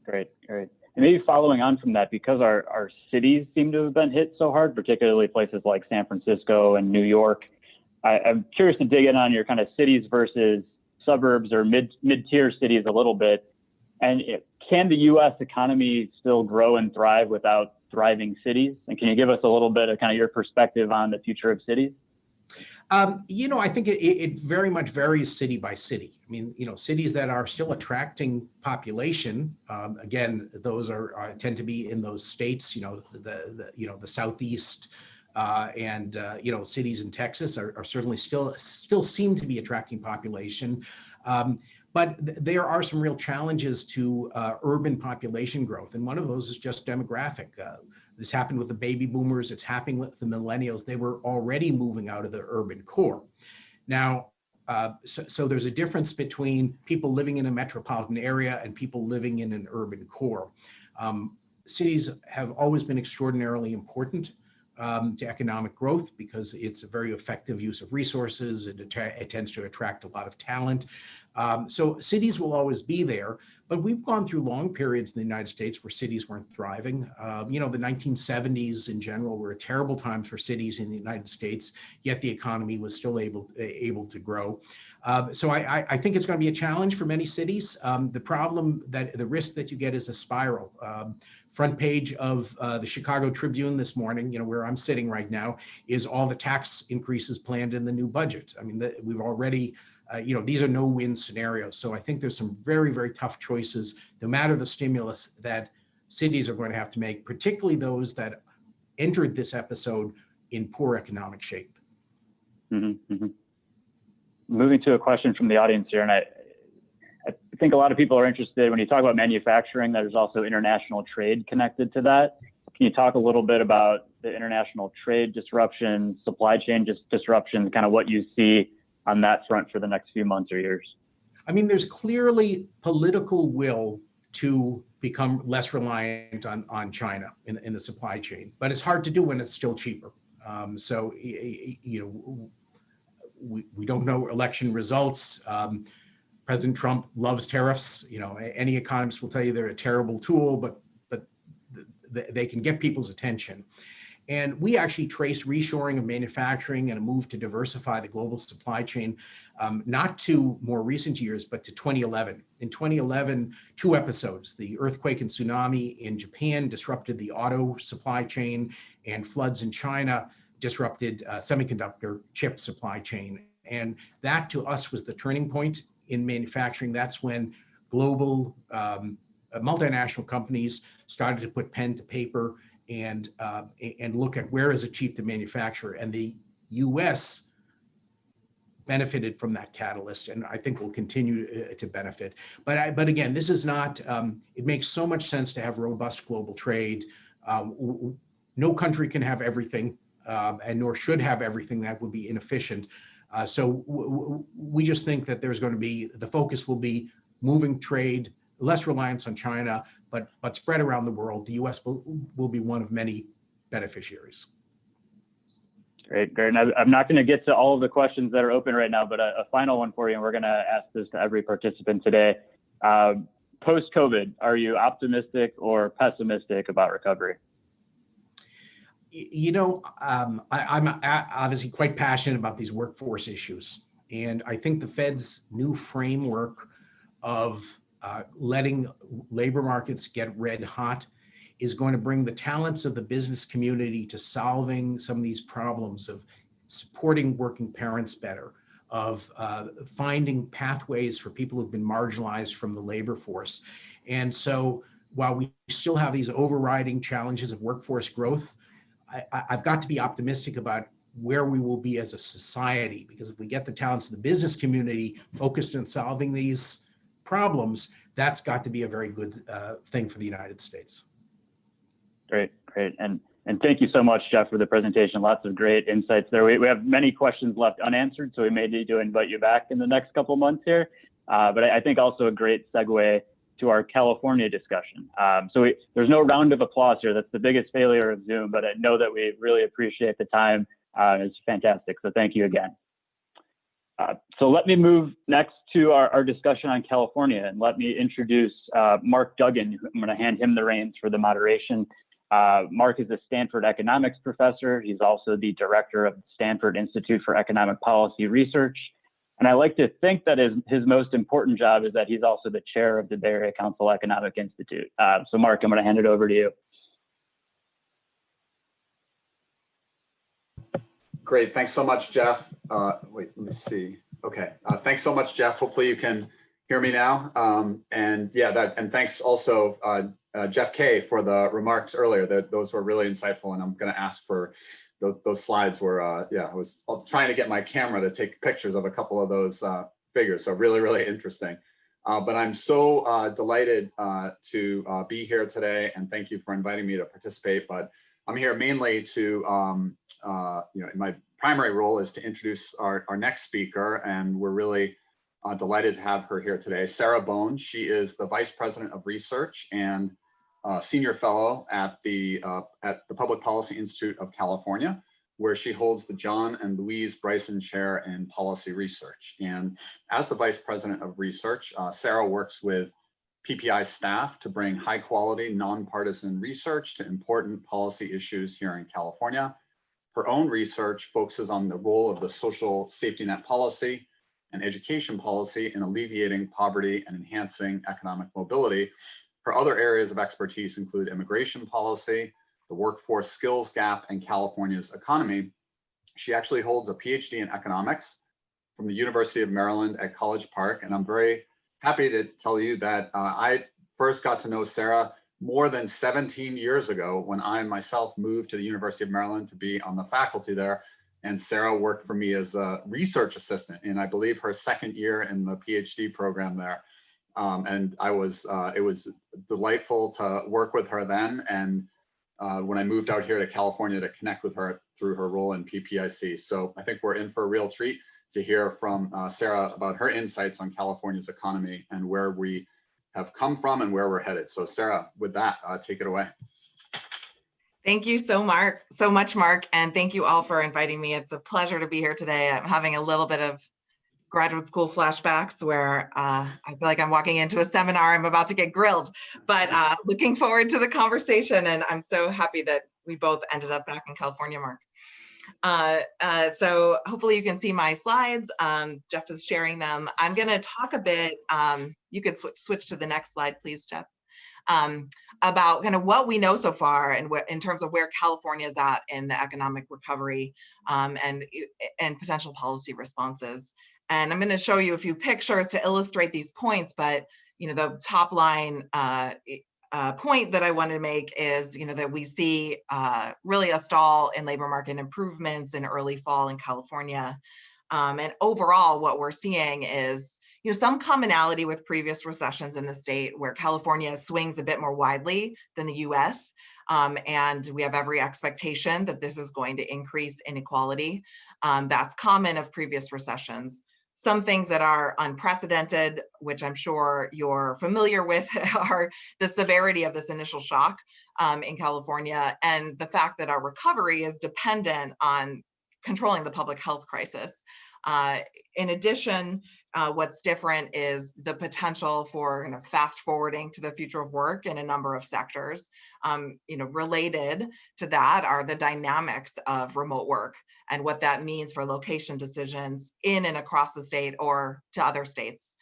Great. And maybe following on from that, because our cities seem to have been hit so hard, particularly places like San Francisco and New York, I'm curious to dig in on your kind of cities versus suburbs or mid-tier cities a little bit. And can the U.S. economy still grow and thrive without thriving cities? And can you give us a little bit of kind of your perspective on the future of cities? I think it very much varies city by city. I mean, cities that are still attracting population, again, those tend to be in those states, the Southeast, and cities in Texas are certainly still seem to be attracting population. But there are some real challenges to urban population growth. And one of those is just demographic. This happened with the baby boomers. It's happening with the millennials. They were already moving out of the urban core. Now, so there's a difference between people living in a metropolitan area and people living in an urban core. Cities have always been extraordinarily important to economic growth because it's a very effective use of resources. It tends to attract a lot of talent. So cities will always be there, but we've gone through long periods in the United States where cities weren't thriving. The 1970s in general were a terrible time for cities in the United States, yet the economy was still able to grow. So I think it's going to be a challenge for many cities. The risk that you get is a spiral. Front page of the Chicago Tribune this morning, where I'm sitting right now, is all the tax increases planned in the new budget. I mean, we've already, these are no-win scenarios. So I think there's some very, very tough choices, no matter the stimulus, that cities are going to have to make, particularly those that entered this episode in poor economic shape. Mm-hmm, mm-hmm. Moving to a question from the audience here, and I think a lot of people are interested when you talk about manufacturing, there's also international trade connected to that. Can you talk a little bit about the international trade disruption, supply chain disruption, kind of what you see on that front for the next few months or years? I mean, there's clearly political will to become less reliant on China in the supply chain, but it's hard to do when it's still cheaper. We don't know election results. President Trump loves tariffs. Any economist will tell you they're a terrible tool, but they can get people's attention. And we actually trace reshoring of manufacturing and a move to diversify the global supply chain, not to more recent years, but to 2011. In 2011, two episodes, the earthquake and tsunami in Japan disrupted the auto supply chain, and floods in China disrupted semiconductor chip supply chain. And that to us was the turning point in manufacturing. That's when global multinational companies started to put pen to paper and look at where is it cheap to manufacture. And the U.S. benefited from that catalyst, and I think will continue to benefit. But again, this is not. It makes so much sense to have robust global trade. No country can have everything, and nor should have everything. That would be inefficient. So we just think that there's going to be, the focus will be moving trade, less reliance on China, but spread around the world. The U.S. will be one of many beneficiaries. Great, great. And I'm not going to get to all of the questions that are open right now, but a final one for you, and we're going to ask this to every participant today. Post-COVID, are you optimistic or pessimistic about recovery? You know, I'm obviously quite passionate about these workforce issues. And I think the Fed's new framework of letting labor markets get red hot is going to bring the talents of the business community to solving some of these problems of supporting working parents better, of finding pathways for people who've been marginalized from the labor force. And so while we still have these overriding challenges of workforce growth, I've got to be optimistic about where we will be as a society, because if we get the talents of the business community focused on solving these problems, that's got to be a very good thing for the United States. Great, great. And thank you so much, Jeff, for the presentation. Lots of great insights there. We have many questions left unanswered, so we may need to invite you back in the next couple months here. But I think also a great segue to our California discussion. There's no round of applause here. That's the biggest failure of Zoom, but I know that we really appreciate the time. It's fantastic, so thank you again. So let me move next to our discussion on California, and let me introduce Mark Duggan. I'm gonna hand him the reins for the moderation. Mark is a Stanford economics professor. He's also the director of the Stanford Institute for Economic Policy Research. And I like to think that his most important job is that he's also the chair of the Bay Area Council Economic Institute. So Mark, I'm going to hand it over to you. Great, thanks so much, Jeff. Wait, let me see. Okay, thanks so much, Jeff. Hopefully you can hear me now. And thanks also, Jeff K, for the remarks earlier. Those were really insightful, and I'm going to ask for those slides were, I was trying to get my camera to take pictures of a couple of those figures. So really, really interesting. But I'm so delighted to be here today, and thank you for inviting me to participate. But I'm here mainly to, my primary role is to introduce our next speaker, and we're really delighted to have her here today. Sarah Bone. She is the Vice President of Research and Senior Fellow at the Public Policy Institute of California, where she holds the John and Louise Bryson Chair in Policy Research. And as the Vice President of Research, Sarah works with PPI staff to bring high quality, nonpartisan research to important policy issues here in California. Her own research focuses on the role of the social safety net policy and education policy in alleviating poverty and enhancing economic mobility. Her other areas of expertise include immigration policy, the workforce skills gap, and California's economy. She actually holds a PhD in economics from the University of Maryland at College Park, and I'm very happy to tell you that I first got to know Sarah more than 17 years ago when I myself moved to the University of Maryland to be on the faculty there. And Sarah worked for me as a research assistant in, I believe, her second year in the PhD program there. And it was delightful to work with her then. And when I moved out here to California, to connect with her through her role in PPIC. So I think we're in for a real treat to hear from Sarah about her insights on California's economy and where we have come from and where we're headed. So Sarah, with that, take it away. Thank you so much, Mark, and thank you all for inviting me. It's a pleasure to be here today. I'm having a little bit of graduate school flashbacks where I feel like I'm walking into a seminar, I'm about to get grilled, but looking forward to the conversation, and I'm so happy that we both ended up back in California, Mark. So hopefully you can see my slides. Jeff is sharing them. I'm going to talk a bit, you could switch to the next slide, please, Jeff, about kind of what we know so far and in terms of where California is at in the economic recovery and potential policy responses. And I'm going to show you a few pictures to illustrate these points, but the top line point that I wanted to make is, that we see really a stall in labor market improvements in early fall in California. And overall, what we're seeing is, some commonality with previous recessions in the state, where California swings a bit more widely than the US. And we have every expectation that this is going to increase inequality. That's common of previous recessions. Some things that are unprecedented, which I'm sure you're familiar with, are the severity of this initial shock in California, and the fact that our recovery is dependent on controlling the public health crisis. In addition, what's different is the potential for fast forwarding to the future of work in a number of sectors. Related to that are the dynamics of remote work and what that means for location decisions in and across the state or to other states.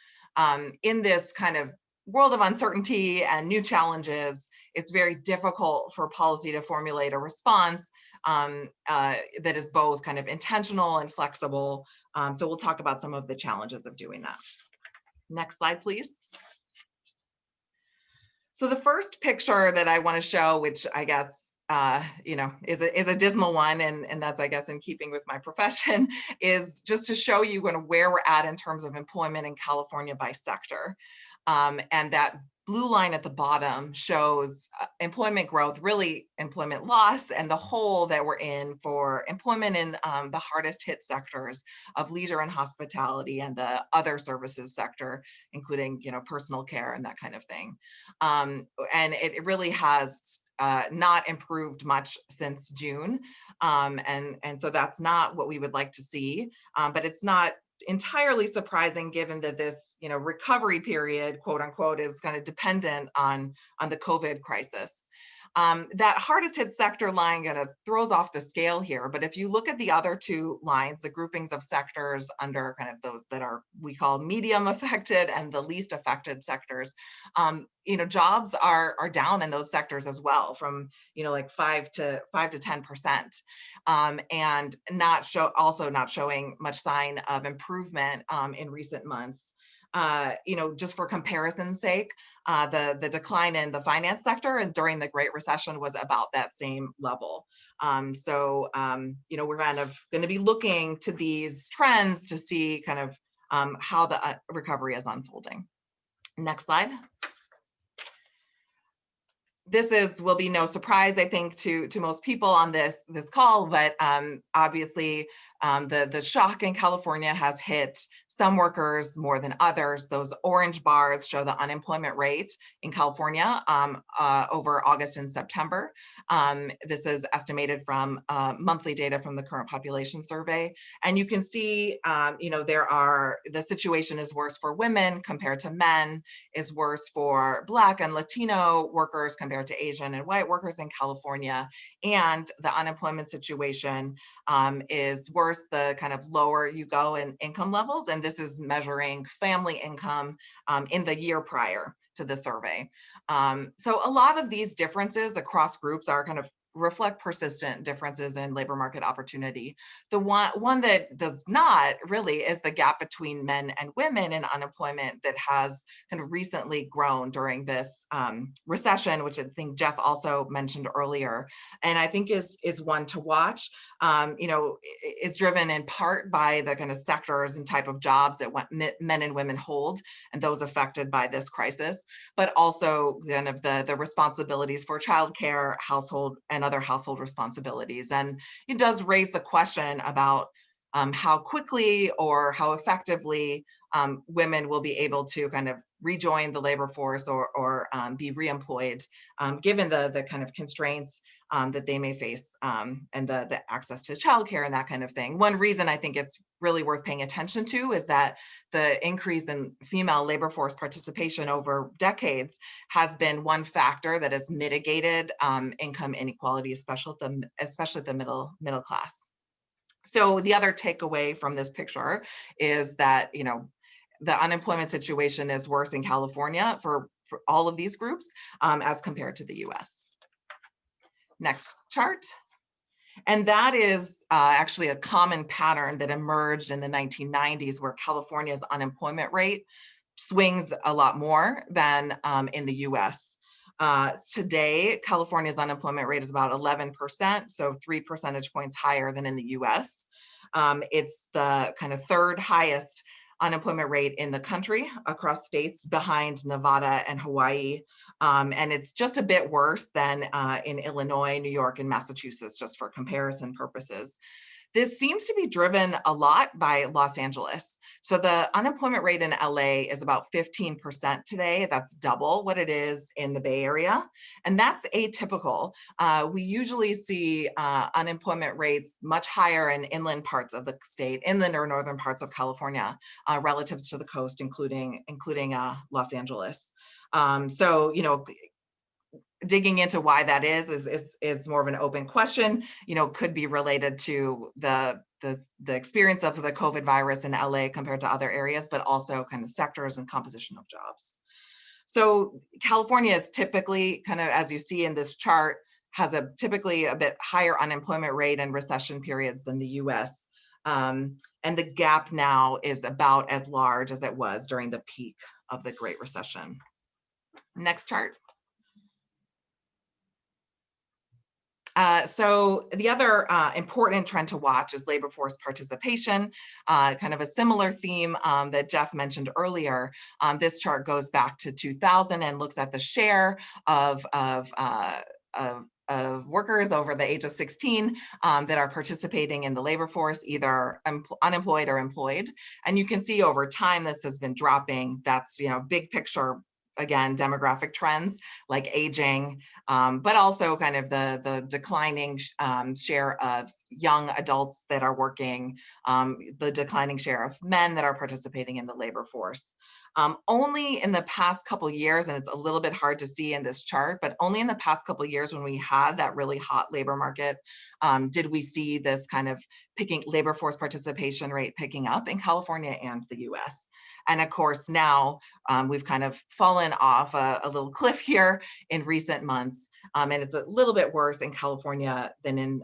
In this kind of world of uncertainty and new challenges, it's very difficult for policy to formulate a response that is both kind of intentional and flexible. So we'll talk about some of the challenges of doing that. Next slide, please. So the first picture that I want to show, which I guess is a dismal one, and that's, I guess, in keeping with my profession, is just to show you where we're at in terms of employment in California by sector. And that blue line at the bottom shows employment growth, really employment loss, and the hole that we're in for employment in the hardest hit sectors of leisure and hospitality and the other services sector, including personal care and that kind of thing. And it really has not improved much since June. And so that's not what we would like to see, but it's not entirely surprising given that this recovery period, quote unquote, is kind of dependent on the COVID crisis. That hardest hit sector line kind of throws off the scale here, but if you look at the other two lines, the groupings of sectors under kind of those that we call medium affected and the least affected sectors, jobs are down in those sectors as well, from like 5 to 10%, and also not showing much sign of improvement in recent months. Just for comparison's sake, the decline in the finance sector and during the Great Recession was about that same level. So we're kind of going to be looking to these trends to see kind of how the recovery is unfolding. Next slide. This will be no surprise, I think, to most people on this call, but obviously the shock in California has hit some workers more than others. Those orange bars show the unemployment rate in California over August and September. This is estimated from monthly data from the current population survey. And you can see, the situation is worse for women compared to men, is worse for Black and Latino workers compared to Asian and white workers in California. And the unemployment situation is worse the kind of lower you go in income levels. And this is measuring family income in the year prior to the survey. So a lot of these differences across groups are kind of reflect persistent differences in labor market opportunity. The one that does not really is the gap between men and women in unemployment that has kind of recently grown during this recession, which I think Jeff also mentioned earlier, and I think is one to watch. Is driven in part by the kind of sectors and type of jobs that men and women hold and those affected by this crisis, but also kind of the responsibilities for childcare, household, and other household responsibilities. And it does raise the question about how quickly or how effectively women will be able to kind of rejoin the labor force or be reemployed, given the kind of constraints that they may face and the access to childcare and that kind of thing. One reason I think it's really worth paying attention to is that the increase in female labor force participation over decades has been one factor that has mitigated income inequality, especially the middle class. So the other takeaway from this picture is that, the unemployment situation is worse in California for all of these groups as compared to the US. Next chart. And that is actually a common pattern that emerged in the 1990s, where California's unemployment rate swings a lot more than in the US. Today, California's unemployment rate is about 11%, so 3 percentage points higher than in the US. It's the kind of third highest unemployment rate in the country across states, behind Nevada and Hawaii. And it's just a bit worse than in Illinois, New York, and Massachusetts, just for comparison purposes. This seems to be driven a lot by Los Angeles. So the unemployment rate in LA is about 15% today. That's double what it is in the Bay Area. And that's atypical. We usually see unemployment rates much higher in inland parts of the state, inland or northern parts of California, relative to the coast, including Los Angeles. So, you know, digging into why that is more of an open question. You know, could be related to the experience of the COVID virus in LA compared to other areas, but also kind of sectors and composition of jobs. So California is typically, kind of as you see in this chart, has typically a bit higher unemployment rate in recession periods than the US. And the gap now is about as large as it was during the peak of the Great Recession. Next chart. So the other important trend to watch is labor force participation, kind of a similar theme that Jeff mentioned earlier. This chart goes back to 2000 and looks at the share of workers over the age of 16 that are participating in the labor force, either unemployed or employed. And you can see over time this has been dropping. That's, you know, big picture. Again, demographic trends like aging, but also kind of the declining share of young adults that are working, the declining share of men that are participating in the labor force. Only in the past couple years, and it's a little bit hard to see in this chart, but only in the past couple years when we had that really hot labor market, did we see this kind of labor force participation rate picking up in California and the US. And of course, now we've kind of fallen off a little cliff here in recent months. And it's a little bit worse in California than in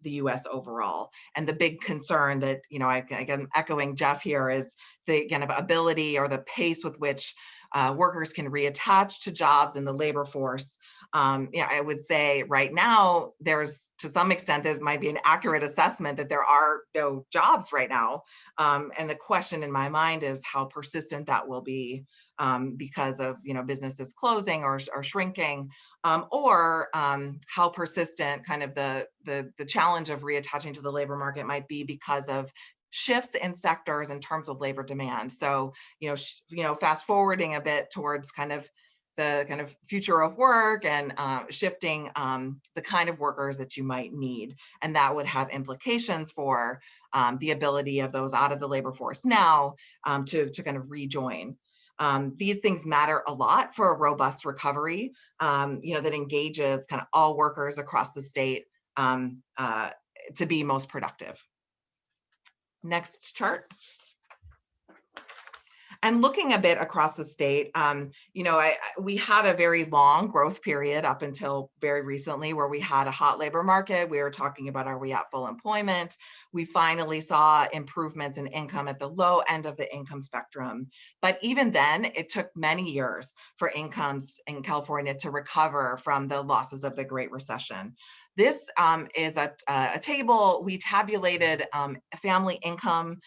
the US overall. And the big concern that, you know, again, echoing Jeff here, is the kind of ability or the pace with which workers can reattach to jobs in the labor force. Yeah, I would say right now, there's, to some extent, that might be an accurate assessment that there are no jobs right now. And the question in my mind is how persistent that will be, because of, you know, businesses closing or shrinking, or how persistent kind of the challenge of reattaching to the labor market might be because of shifts in sectors in terms of labor demand. So, you know, fast forwarding a bit towards kind of the kind of future of work and shifting the kind of workers that you might need. And that would have implications for the ability of those out of the labor force now to kind of rejoin. These things matter a lot for a robust recovery, you know, that engages kind of all workers across the state to be most productive. Next chart. And looking a bit across the state, you know, we had a very long growth period up until very recently where we had a hot labor market. We were talking about, are we at full employment? We finally saw improvements in income at the low end of the income spectrum. But even then, it took many years for incomes in California to recover from the losses of the Great Recession. This is a table. We tabulated family income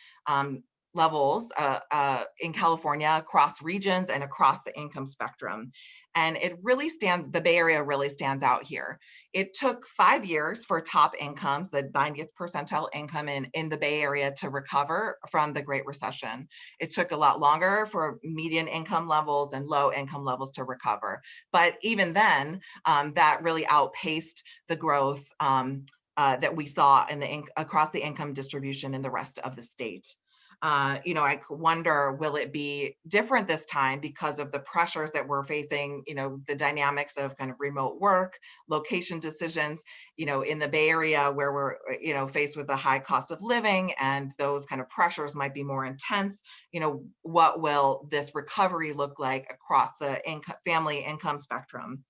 levels in California across regions and across the income spectrum. And it really the Bay Area really stands out here. It took 5 years for top incomes, the 90th percentile income in the Bay Area, to recover from the Great Recession. It took a lot longer for median income levels and low income levels to recover. But even then, that really outpaced the growth that we saw across the income distribution in the rest of the state. You know, I wonder, will it be different this time because of the pressures that we're facing, you know, the dynamics of kind of remote work, location decisions, you know, in the Bay Area where we're, you know, faced with a high cost of living, and those kind of pressures might be more intense. You know, what will this recovery look like across the family income spectrum?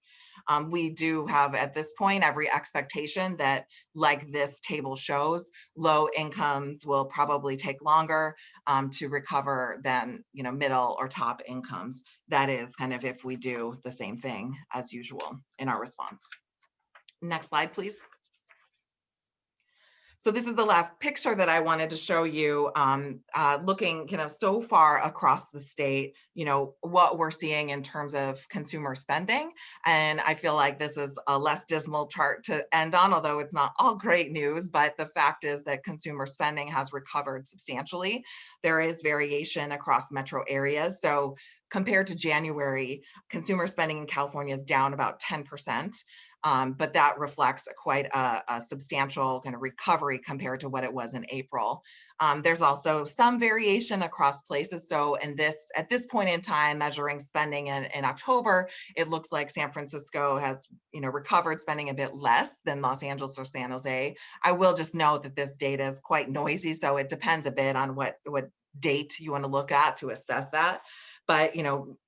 We do have at this point every expectation that, like this table shows, low incomes will probably take longer to recover than middle or top incomes. That is kind of if we do the same thing as usual in our response. Next slide, please. So this is the last picture that I wanted to show you, looking so far across the state, what we're seeing in terms of consumer spending. And I feel like this is a less dismal chart to end on, although it's not all great news, but the fact is that consumer spending has recovered substantially. There is variation across metro areas. So compared to January, consumer spending in California is down about 10%. But that reflects quite a substantial kind of recovery compared to what it was in April. There's also some variation across places. So at this point in time, measuring spending in October, it looks like San Francisco has recovered spending a bit less than Los Angeles or San Jose. I will just note that this data is quite noisy, so it depends a bit on what date you want to look at to assess that. But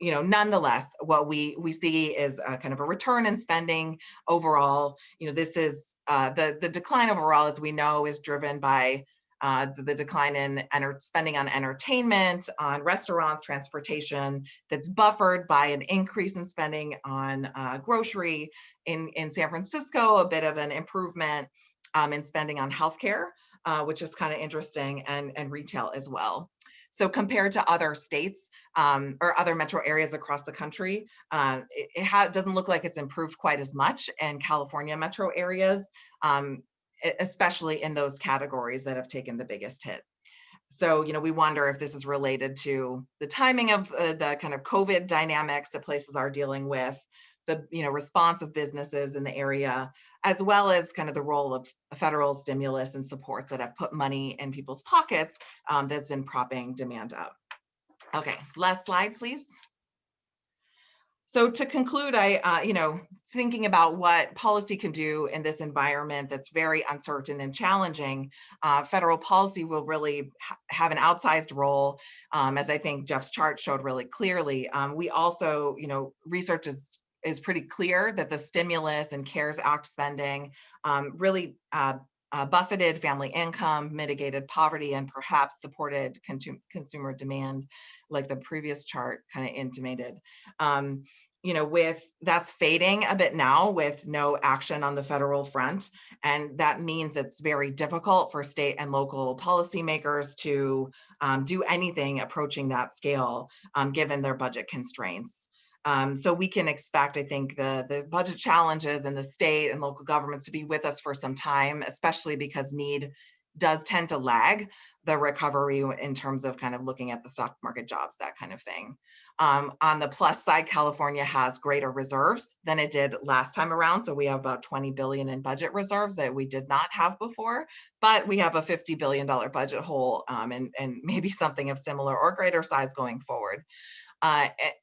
nonetheless, what we see is a kind of a return in spending overall. This is the decline overall, as we know, is driven by the decline in spending on entertainment, on restaurants, transportation, that's buffered by an increase in spending on grocery. In San Francisco, a bit of an improvement in spending on healthcare, which is kind of interesting, and retail as well. So compared to other states or other metro areas across the country, it doesn't look like it's improved quite as much in California metro areas, especially in those categories that have taken the biggest hit. So, we wonder if this is related to the timing of the kind of COVID dynamics that places are dealing with, the response of businesses in the area, as well as kind of the role of federal stimulus and supports that have put money in people's pockets that's been propping demand up. Okay, last slide, please. So to conclude, thinking about what policy can do in this environment that's very uncertain and challenging, federal policy will really have an outsized role, as I think Jeff's chart showed really clearly. We also, research is pretty clear that the stimulus and CARES Act spending really buffeted family income, mitigated poverty, and perhaps supported consumer demand, like the previous chart kind of intimated. That's fading a bit now with no action on the federal front. And that means it's very difficult for state and local policymakers to do anything approaching that scale, given their budget constraints. So we can expect, I think, the budget challenges in the state and local governments to be with us for some time, especially because need does tend to lag the recovery in terms of kind of looking at the stock market, jobs, that kind of thing. On the plus side, California has greater reserves than it did last time around. So we have about 20 billion in budget reserves that we did not have before, but we have a $50 billion budget hole, and maybe something of similar or greater size going forward.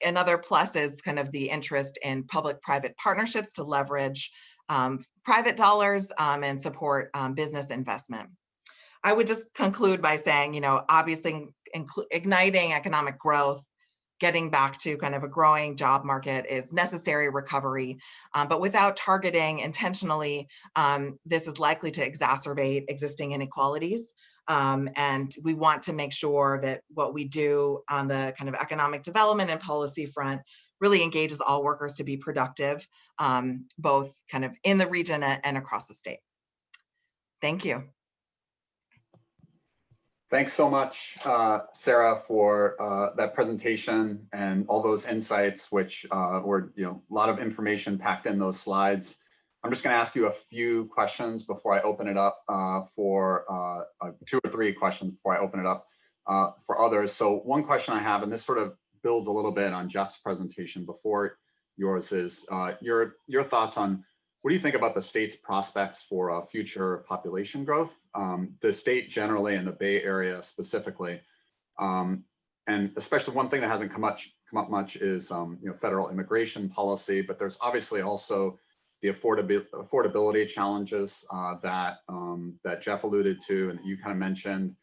Another plus is kind of the interest in public-private partnerships to leverage private dollars and support business investment. I would just conclude by saying, obviously igniting economic growth, getting back to kind of a growing job market is necessary recovery, but without targeting intentionally, this is likely to exacerbate existing inequalities. And we want to make sure that what we do on the kind of economic development and policy front really engages all workers to be productive, both kind of in the region and across the state. Thank you. Thanks so much, Sarah, for that presentation and all those insights, which were a lot of information packed in those slides. I'm just going to ask you a few questions before I open it up for 2 or 3 questions before I open it up for others. So one question I have, and this sort of builds a little bit on Jeff's presentation before yours, is your thoughts on what do you think about the state's prospects for future population growth? The state generally and the Bay Area specifically, and especially one thing that hasn't come up much is federal immigration policy, but there's obviously also the affordability challenges that Jeff alluded to and that you kind of mentioned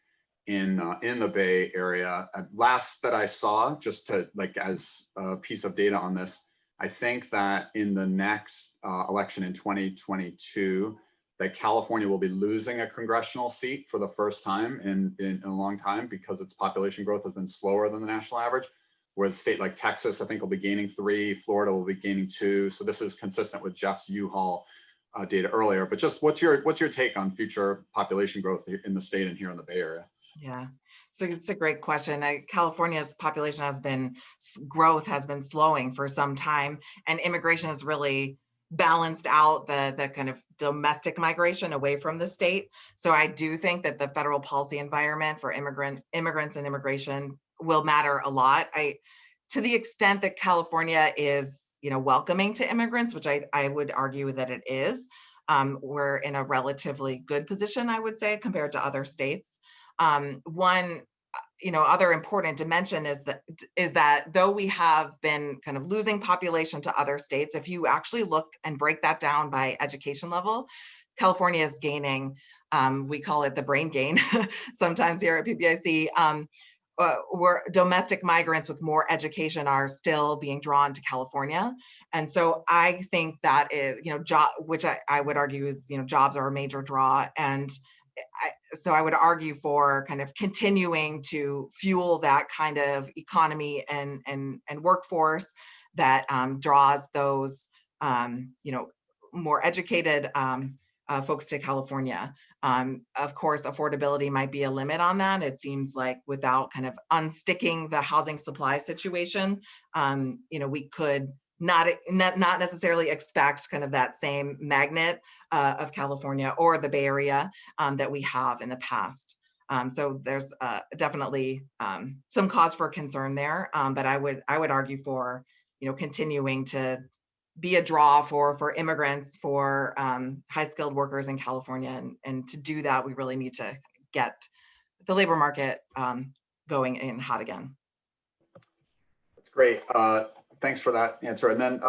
in the Bay Area. Last that I saw, just to as a piece of data on this, I think that in the next election in 2022, that California will be losing a congressional seat for the first time in a long time because its population growth has been slower than the national average. Whereas a state like Texas, I think, will be gaining 3, Florida will be gaining 2. So this is consistent with Jeff's U-Haul data earlier. But just what's your take on future population growth in the state and here in the Bay Area? Yeah, so it's a great question. California's population growth has been slowing for some time, and immigration has really balanced out the kind of domestic migration away from the state. So I do think that the federal policy environment for immigrants and immigration will matter a lot. To the extent that California is, welcoming to immigrants, which I would argue that it is, we're in a relatively good position, I would say, compared to other states. One, other important dimension is that though we have been kind of losing population to other states, if you actually look and break that down by education level, California is gaining, we call it the brain gain sometimes here at PBIC, where domestic migrants with more education are still being drawn to California. And so I think that is, which I would argue is, jobs are a major draw. And so I would argue for kind of continuing to fuel that kind of economy and workforce that draws those, more educated folks to California. Of course, affordability might be a limit on that. It seems like without kind of unsticking the housing supply situation, we could not necessarily expect kind of that same magnet of California or the Bay Area that we have in the past. So there's definitely some cause for concern there, but I would argue for continuing to be a draw for immigrants, for high skilled workers in California, and to do that we really need to get the labor market going in hot again. That's great. Thanks for that answer. And then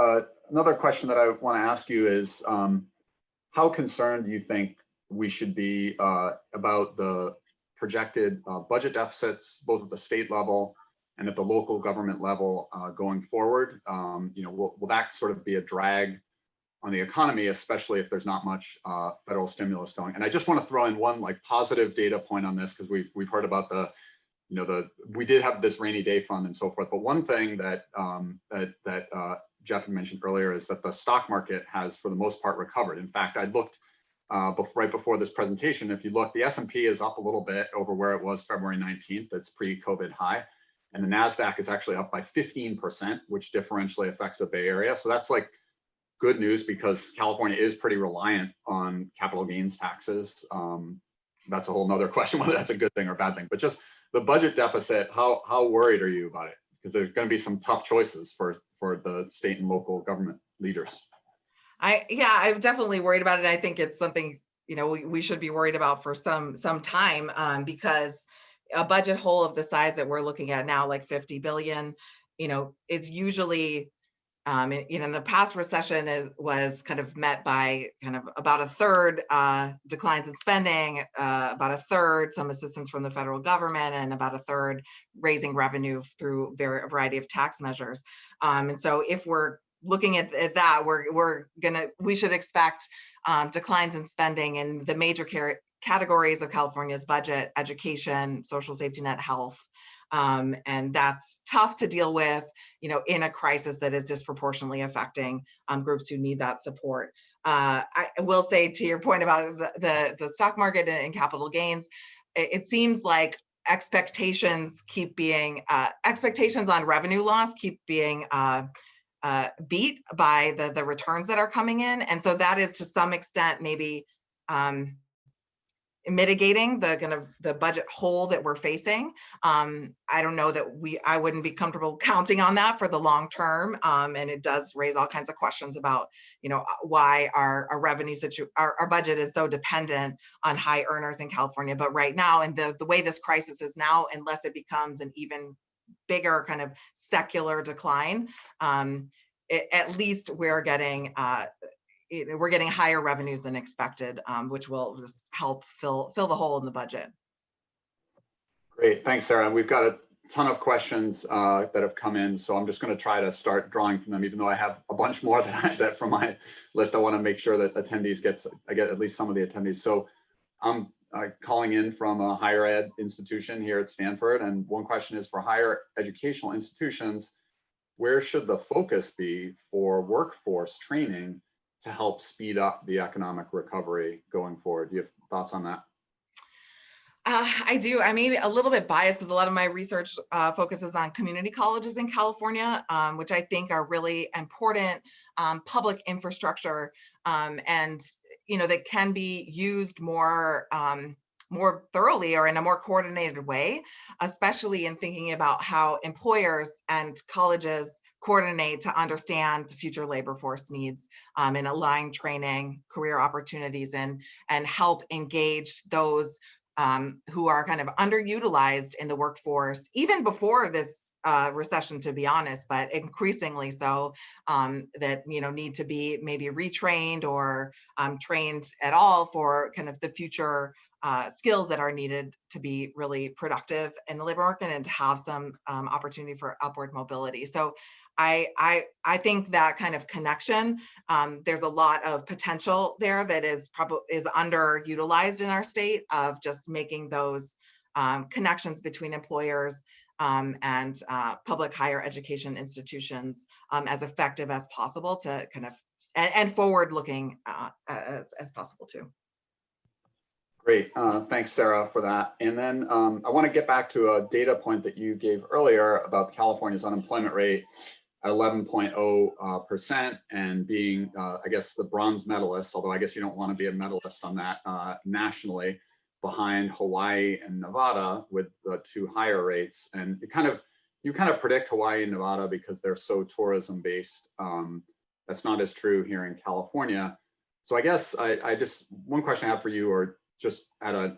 another question that I want to ask you is, how concerned do you think we should be about the projected budget deficits, both at the state level and at the local government level going forward? Will that sort of be a drag on the economy, especially if there's not much federal stimulus going? And I just want to throw in one positive data point on this, because we've heard about we did have this rainy day fund and so forth. But one thing that Jeff mentioned earlier is that the stock market has, for the most part, recovered. In fact, I looked right before this presentation. If you look, the S&P is up a little bit over where it was February 19th. That's pre-COVID high. And the NASDAQ is actually up by 15%, which differentially affects the Bay Area. So that's good news, because California is pretty reliant on capital gains taxes. That's a whole nother question, whether that's a good thing or a bad thing. But just the budget deficit, how worried are you about it? Because there's going to be some tough choices for the state and local government leaders. I'm definitely worried about it. I think it's something we should be worried about for some time, because a budget hole of the size that we're looking at now, like 50 billion, is usually in the past recession was kind of met by kind of about a third declines in spending, about a third some assistance from the federal government, and about a third raising revenue through a variety of tax measures. And so if we're looking at that, we should expect declines in spending in the major categories of California's budget: education, social safety net, health. And that's tough to deal with, in a crisis that is disproportionately affecting groups who need that support. I will say, to your point about the stock market and capital gains, it seems like expectations on revenue loss keep being beat by the returns that are coming in. And so that is, to some extent, maybe mitigating the kind of the budget hole that we're facing. I don't know that I wouldn't be comfortable counting on that for the long term. And it does raise all kinds of questions about, why our revenue our budget is so dependent on high earners in California. But right now, and the way this crisis is now, unless it becomes an even bigger kind of secular decline, at least we're getting higher revenues than expected, which will just help fill the hole in the budget. Great, thanks, Sarah. We've got ton of questions that have come in, so I'm just going to try to start drawing from them, even though I have a bunch more that from my list. I want to make sure that attendees I get at least some of the attendees. So I'm calling in from a higher ed institution here at Stanford, and one question is, for higher educational institutions, where should the focus be for workforce training to help speed up the economic recovery going forward? Do you have thoughts on that? I do. I may be a little bit biased because a lot of my research focuses on community colleges in California, which I think are really important public infrastructure, and that can be used more thoroughly or in a more coordinated way, especially in thinking about how employers and colleges coordinate to understand future labor force needs, and align training, career opportunities, and help engage those who are kind of underutilized in the workforce, even before this recession, to be honest, but increasingly so, that need to be maybe retrained or trained at all for kind of the future skills that are needed to be really productive in the labor market and to have some opportunity for upward mobility. So I think that kind of connection, there's a lot of potential there that is underutilized in our state, of just making those connections between employers and public higher education institutions as effective as possible to kind of, and forward looking as possible too. Great, thanks Sarah for that. And then I want to get back to a data point that you gave earlier about California's unemployment rate at 11.0% and being, I guess, the bronze medalist, although I guess you don't want to be a medalist on that nationally, behind Hawaii and Nevada with the two higher rates. And you kind of predict Hawaii and Nevada because they're so tourism based. That's not as true here in California. So I guess one question I have for you, or just at a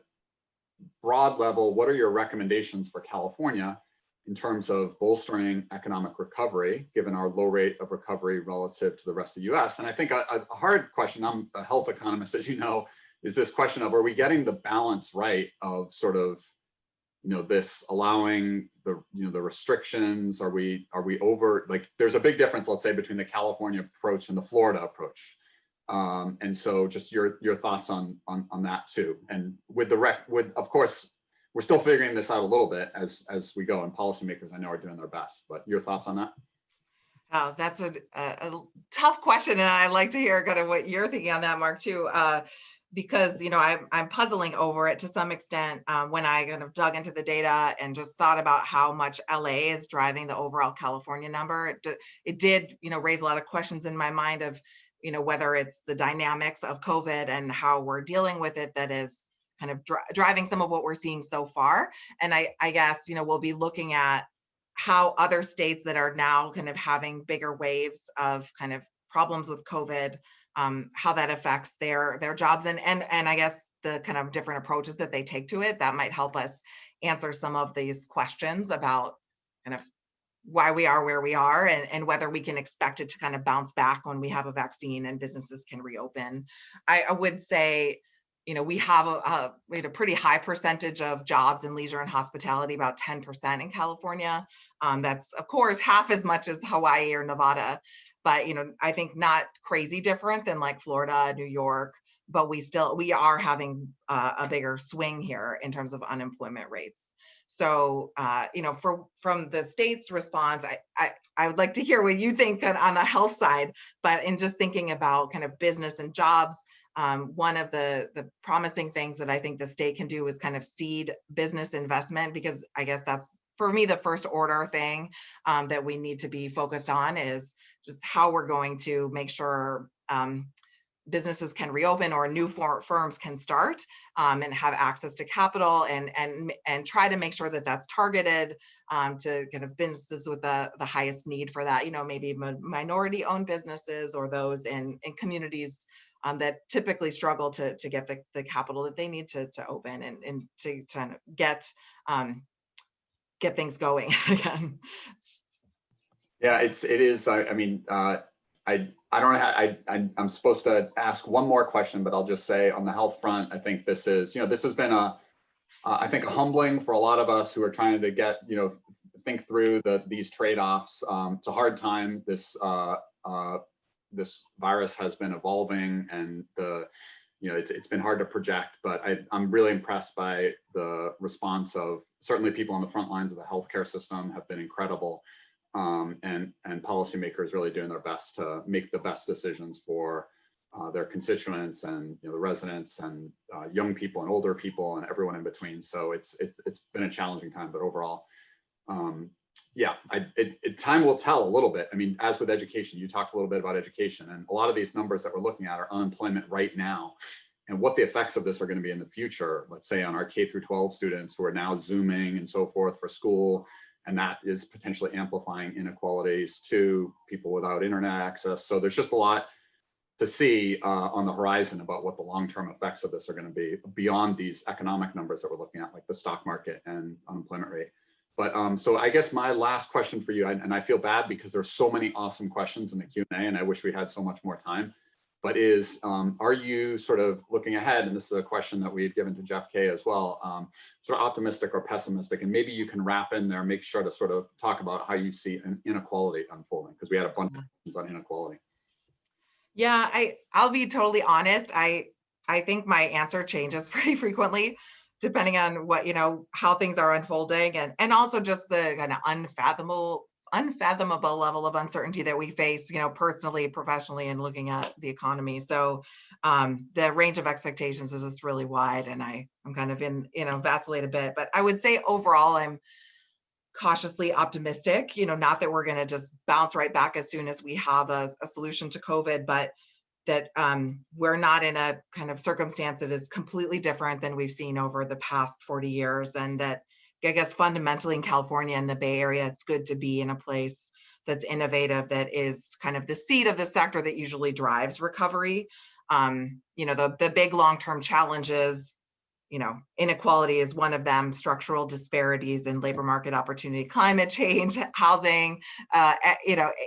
broad level, what are your recommendations for California in terms of bolstering economic recovery, given our low rate of recovery relative to the rest of the US? And I think a hard question, I'm a health economist, as you know, is this question of, are we getting the balance right of sort of, this allowing the restrictions? Are we over, like, there's a big difference, let's say, between the California approach and the Florida approach. And so just your thoughts on that too. And with of course, we're still figuring this out a little bit as we go, and policymakers I know are doing their best, but your thoughts on that? Oh, that's a tough question. And I'd like to hear kind of what you're thinking on that, Mark, too, because, I'm puzzling over it to some extent when I kind of dug into the data and just thought about how much LA is driving the overall California number. It did, raise a lot of questions in my mind of, whether it's the dynamics of COVID and how we're dealing with it that is kind of driving some of what we're seeing so far. And I guess, we'll be looking at how other states that are now kind of having bigger waves of kind of problems with COVID, how that affects their jobs and I guess the kind of different approaches that they take to it, that might help us answer some of these questions about kind of why we are where we are and whether we can expect it to kind of bounce back when we have a vaccine and businesses can reopen. I would say, we have a pretty high percentage of jobs in leisure and hospitality, about 10% in California. That's of course half as much as Hawaii or Nevada, but I think not crazy different than like Florida, New York, but we are having a bigger swing here in terms of unemployment rates. So, from the state's response, I would like to hear what you think on the health side, but in just thinking about kind of business and jobs, one of the promising things that I think the state can do is kind of seed business investment, because I guess that's, for me, the first order thing that we need to be focused on is just how we're going to make sure businesses can reopen or new firms can start and have access to capital and try to make sure that that's targeted to kind of businesses with the highest need for that, maybe minority owned businesses or those in communities that typically struggle to get the capital that they need to open and to kind of get things going again. Yeah, it is. I mean, I don't know. I'm supposed to ask one more question, but I'll just say on the health front, I think this is, this has been I think humbling for a lot of us who are trying to get, think through these trade-offs. It's a hard time. This virus has been evolving, and it's been hard to project, but I'm really impressed by the response of certainly people on the front lines of the healthcare system have been incredible, and policymakers really doing their best to make the best decisions for their constituents and the residents and young people and older people and everyone in between. So it's been a challenging time, but overall, yeah, time will tell a little bit. I mean, as with education, you talked a little bit about education, and a lot of these numbers that we're looking at are unemployment right now, and what the effects of this are going to be in the future. Let's say on our K through 12 students who are now Zooming and so forth for school, and that is potentially amplifying inequalities to people without internet access. So there's just a lot to see on the horizon about what the long-term effects of this are going to be beyond these economic numbers that we're looking at, like the stock market and unemployment rate. But so I guess my last question for you, and I feel bad because there's so many awesome questions in the Q&A, and I wish we had so much more time, but are you sort of looking ahead, and this is a question that we've given to Jeff K as well, sort of optimistic or pessimistic, and maybe you can wrap in there, make sure to sort of talk about how you see an inequality unfolding, because we had a bunch of questions on inequality. Yeah, I'll be totally honest. I think my answer changes pretty frequently, depending on what, how things are unfolding, and also just the kind of unfathomable level of uncertainty that we face, personally, professionally, and looking at the economy. So the range of expectations is just really wide, and I'm kind of vacillate a bit, but I would say overall, I'm cautiously optimistic, not that we're going to just bounce right back as soon as we have a solution to COVID, but that we're not in a kind of circumstance that is completely different than we've seen over the past 40 years. And that, I guess, fundamentally in California and the Bay Area, it's good to be in a place that's innovative, that is kind of the seat of the sector that usually drives recovery. The big long-term challenges, inequality is one of them, structural disparities in labor market opportunity, climate change, housing,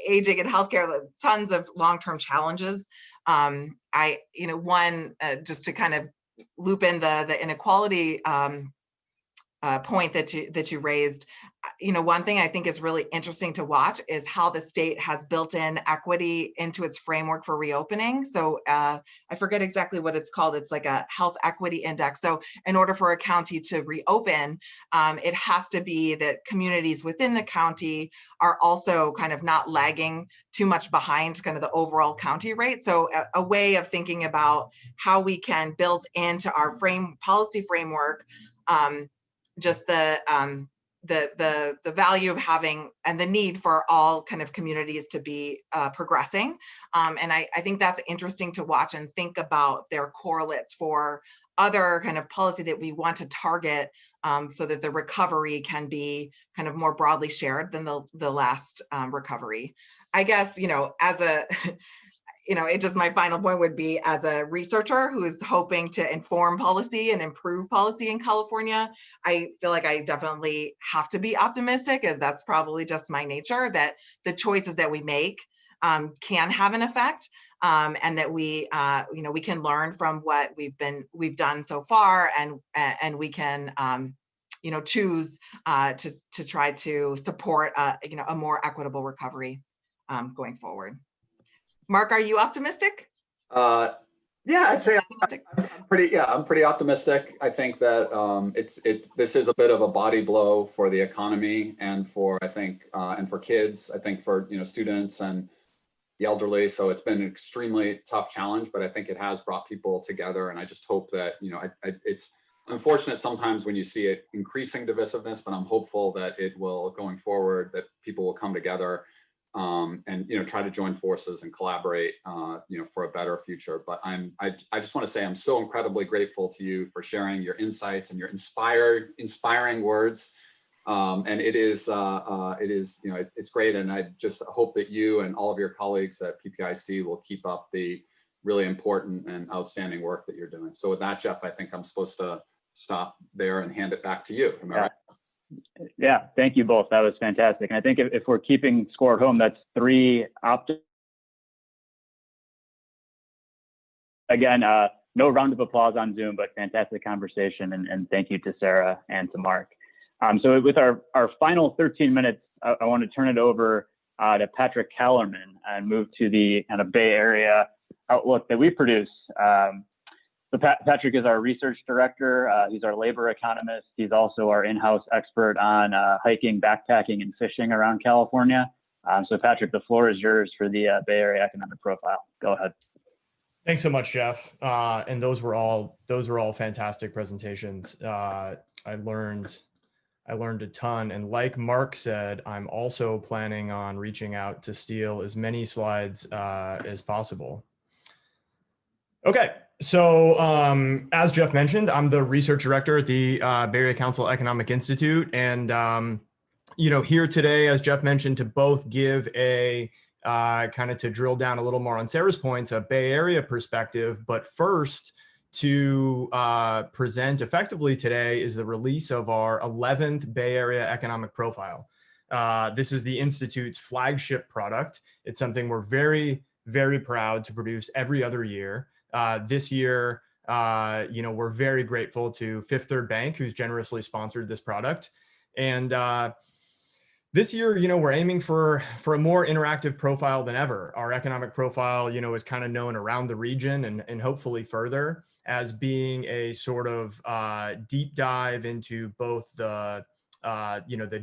aging and healthcare, tons of long-term challenges. Just to kind of loop in the inequality point that you raised, one thing I think is really interesting to watch is how the state has built in equity into its framework for reopening. So I forget exactly what it's called. It's like a health equity index. So in order for a county to reopen, it has to be that communities within the county are also kind of not lagging too much behind kind of the overall county rate. So a way of thinking about how we can build into our policy framework just the value of having and the need for all kind of communities to be progressing. And I think that's interesting to watch and think about their correlates for other kind of policy that we want to target, so that the recovery can be kind of more broadly shared than the last recovery. I guess, my final point would be, as a researcher who is hoping to inform policy and improve policy in California, I feel like I definitely have to be optimistic, and that's probably just my nature, that the choices that we make can have an effect, and that we can learn from what we've done so far, and we can choose to try to support a more equitable recovery going forward. Mark, are you optimistic? Yeah, I'd say I'm pretty optimistic. I think that this is a bit of a body blow for the economy and for kids. I think for students and the elderly. So it's been an extremely tough challenge, but I think it has brought people together. And I just hope that it's unfortunate sometimes when you see it increasing divisiveness, but I'm hopeful that it will, going forward, that people will come together and try to join forces and collaborate for a better future. But I just want to say I'm so incredibly grateful to you for sharing your insights and your inspiring words. And it's great, and I just hope that you and all of your colleagues at PPIC will keep up the really important and outstanding work that you're doing. So with that, Jeff, I think I'm supposed to stop there and hand it back to you. Am I right? Yeah, thank you both. That was fantastic. And I think if we're keeping score at home, that's 3 Again, no round of applause on Zoom, but fantastic conversation. And thank you to Sarah and to Mark. So with our final 13 minutes, I want to turn it over to Patrick Kellerman and move to the kind of Bay Area outlook that we produce. So Patrick is our research director. He's our labor economist. He's also our in-house expert on hiking, backpacking, and fishing around California. So Patrick, the floor is yours for the Bay Area economic profile. Go ahead. Thanks so much, Jeff. And those were all fantastic presentations. I learned a ton. And like Mark said, I'm also planning on reaching out to steal as many slides as possible. Okay. So as Jeff mentioned, I'm the research director at the Bay Area Council Economic Institute. And, here today, as Jeff mentioned, to both give a kind of to drill down a little more on Sarah's points, a Bay Area perspective. But first, to present effectively today is the release of our 11th Bay Area economic profile. This is the Institute's flagship product. It's something we're very, very proud to produce every other year. This year, we're very grateful to Fifth Third Bank, who's generously sponsored this product. And this year, we're aiming for a more interactive profile than ever. Our economic profile, is kind of known around the region and hopefully further as being a sort of deep dive into both the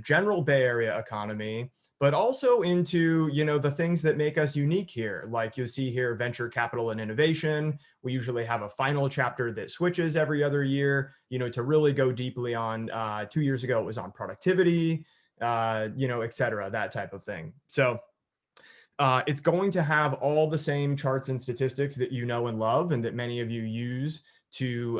general Bay Area economy, but also into, the things that make us unique here. Like you'll see here, venture capital and innovation. We usually have a final chapter that switches every other year, to really go deeply on, 2 years ago, it was on productivity, et cetera, that type of thing. So it's going to have all the same charts and statistics that you know and love and that many of you use to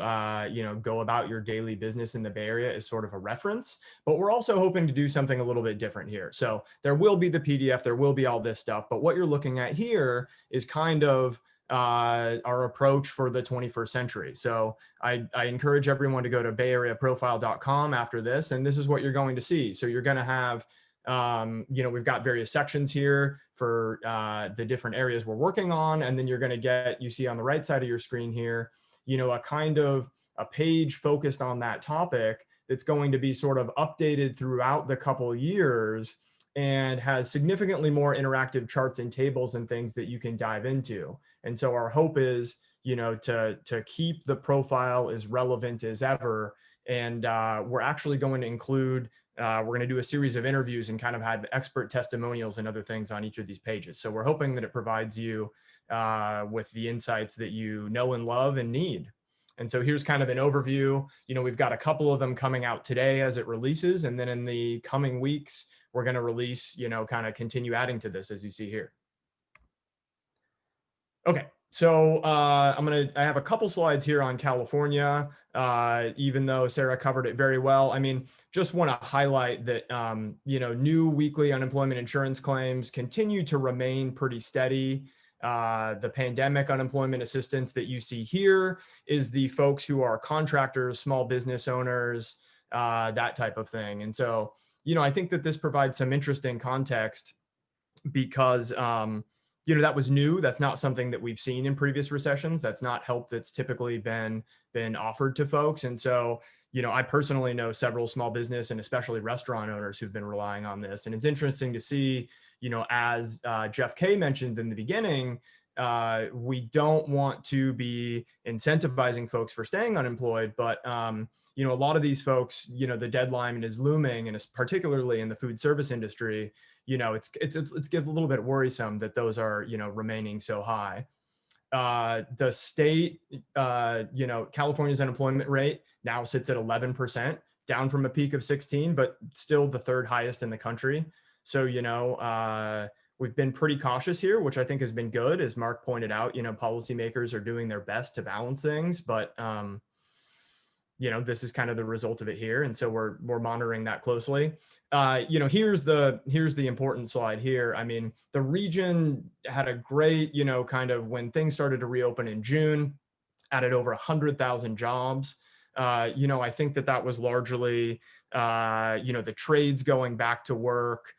go about your daily business in the Bay Area as sort of a reference. But we're also hoping to do something a little bit different here. So there will be the PDF, there will be all this stuff, but what you're looking at here is kind of our approach for the 21st century. So I encourage everyone to go to bayareaprofile.com after this, and this is what you're going to see. So you're going to have we've got various sections here for the different areas we're working on. And then you're going to get, you see on the right side of your screen here, a kind of a page focused on that topic that's going to be sort of updated throughout the couple years and has significantly more interactive charts and tables and things that you can dive into. And so our hope is, to keep the profile as relevant as ever. And we're actually going to include, we're going to do a series of interviews and kind of have expert testimonials and other things on each of these pages. So we're hoping that it provides you with the insights that you know and love and need. And so here's kind of an overview. We've got a couple of them coming out today as it releases. And then in the coming weeks, we're going to release, kind of continue adding to this as you see here. Okay. So I have a couple slides here on California, even though Sarah covered it very well. I mean, just want to highlight that, new weekly unemployment insurance claims continue to remain pretty steady. The pandemic unemployment assistance that you see here is the folks who are contractors, small business owners, that type of thing. And so, I think that this provides some interesting context because, that was new. That's not something that we've seen in previous recessions. That's not help that's typically been offered to folks. And so, I personally know several small business and especially restaurant owners who've been relying on this. And it's interesting to see, as Jeff K mentioned in the beginning, we don't want to be incentivizing folks for staying unemployed, but a lot of these folks, the deadline is looming, and it's particularly in the food service industry, it's a little bit worrisome that those are, remaining so high. The state, California's unemployment rate now sits at 11%, down from a peak of 16, but still the third highest in the country. So, we've been pretty cautious here, which I think has been good. As Mark pointed out, policymakers are doing their best to balance things, but, this is kind of the result of it here. And so we're monitoring that closely. Here's the important slide here. I mean, the region had a great, kind of when things started to reopen in June, added over 100,000 jobs. I think that was largely, the trades going back to work,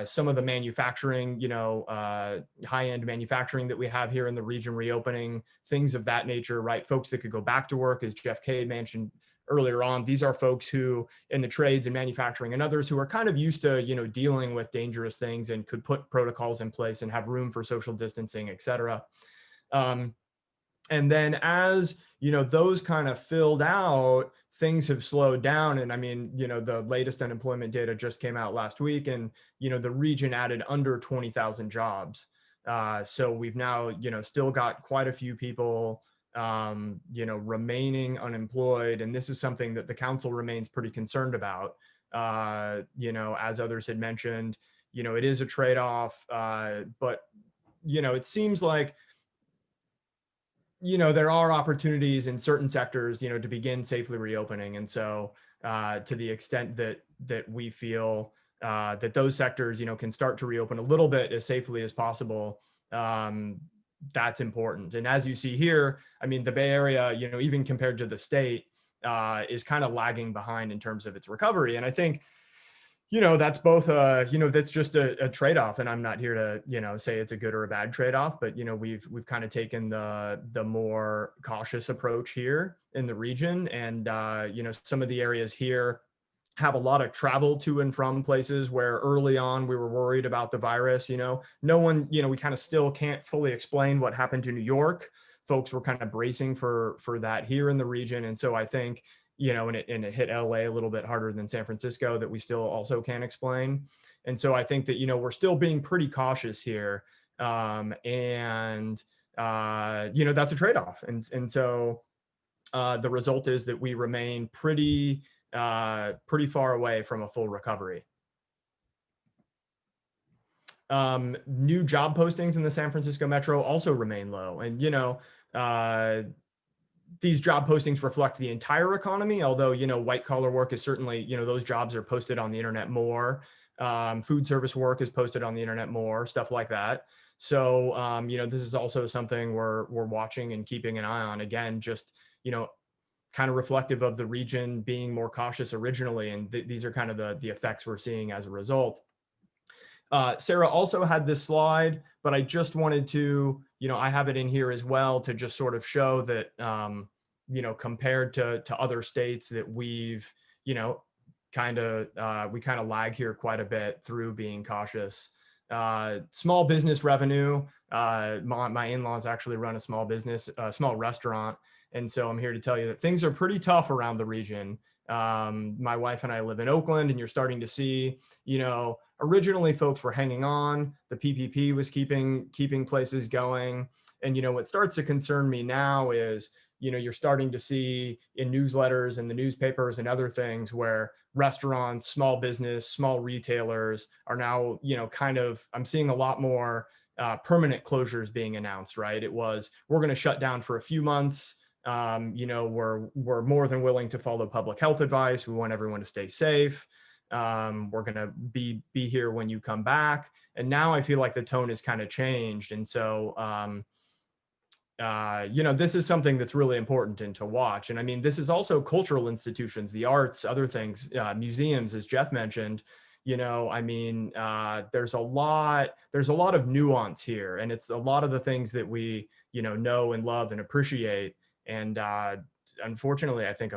some of the manufacturing, high-end manufacturing that we have here in the region reopening, things of that nature, right? Folks that could go back to work, as Jeff K mentioned earlier on, these are folks who in the trades and manufacturing and others who are kind of used to, dealing with dangerous things and could put protocols in place and have room for social distancing, et cetera. And then as, those kind of filled out, things have slowed down. And I mean, the latest unemployment data just came out last week, and, the region added under 20,000 jobs. So we've now, still got quite a few people, remaining unemployed. And this is something that the council remains pretty concerned about. As others had mentioned, it is a trade-off, but, it seems like, there are opportunities in certain sectors, to begin safely reopening. And so to the extent that we feel that those sectors, can start to reopen a little bit as safely as possible, that's important. And as you see here, I mean, the Bay Area, even compared to the state, is kind of lagging behind in terms of its recovery. And I think, that's both, that's just a trade-off. And I'm not here to, say it's a good or a bad trade-off, but, we've kind of taken the more cautious approach here in the region. And, some of the areas here have a lot of travel to and from places where early on we were worried about the virus. No one, we kind of still can't fully explain what happened to New York. Folks were kind of bracing for that here in the region. And so I think, and it hit LA a little bit harder than San Francisco, that we still also can't explain. And so I think that, we're still being pretty cautious here. And that's a trade-off. And so the result is that we remain pretty far away from a full recovery. New job postings in the San Francisco metro also remain low. And, these job postings reflect the entire economy, although, white collar work is certainly, those jobs are posted on the internet more. Food service work is posted on the internet more, stuff like that. So, this is also something we're watching and keeping an eye on. Again, just, kind of reflective of the region being more cautious originally. And these are kind of the effects we're seeing as a result. Sarah also had this slide, but I just wanted to, I have it in here as well to just sort of show that, compared to other states that we've, we kind of lag here quite a bit through being cautious. Small business revenue. My in-laws actually run a small business, a small restaurant. And so I'm here to tell you that things are pretty tough around the region. My wife and I live in Oakland, and you're starting to see, originally folks were hanging on. The PPP was keeping places going. And, what starts to concern me now is, you're starting to see in newsletters and the newspapers and other things where restaurants, small business, small retailers are now, I'm seeing a lot more permanent closures being announced, right? It was, we're going to shut down for a few months. We're more than willing to follow public health advice. We want everyone to stay safe. We're going to be here when you come back. And now I feel like the tone has kind of changed. And so, this is something that's really important and to watch. And I mean, this is also cultural institutions, the arts, other things, museums, as Jeff mentioned. There's a lot of nuance here, and it's a lot of the things that we, know and love and appreciate. And unfortunately, I think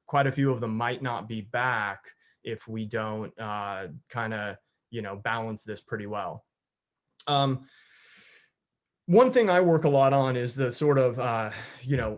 quite a few of them might not be back if we don't balance this pretty well. One thing I work a lot on is the sort of,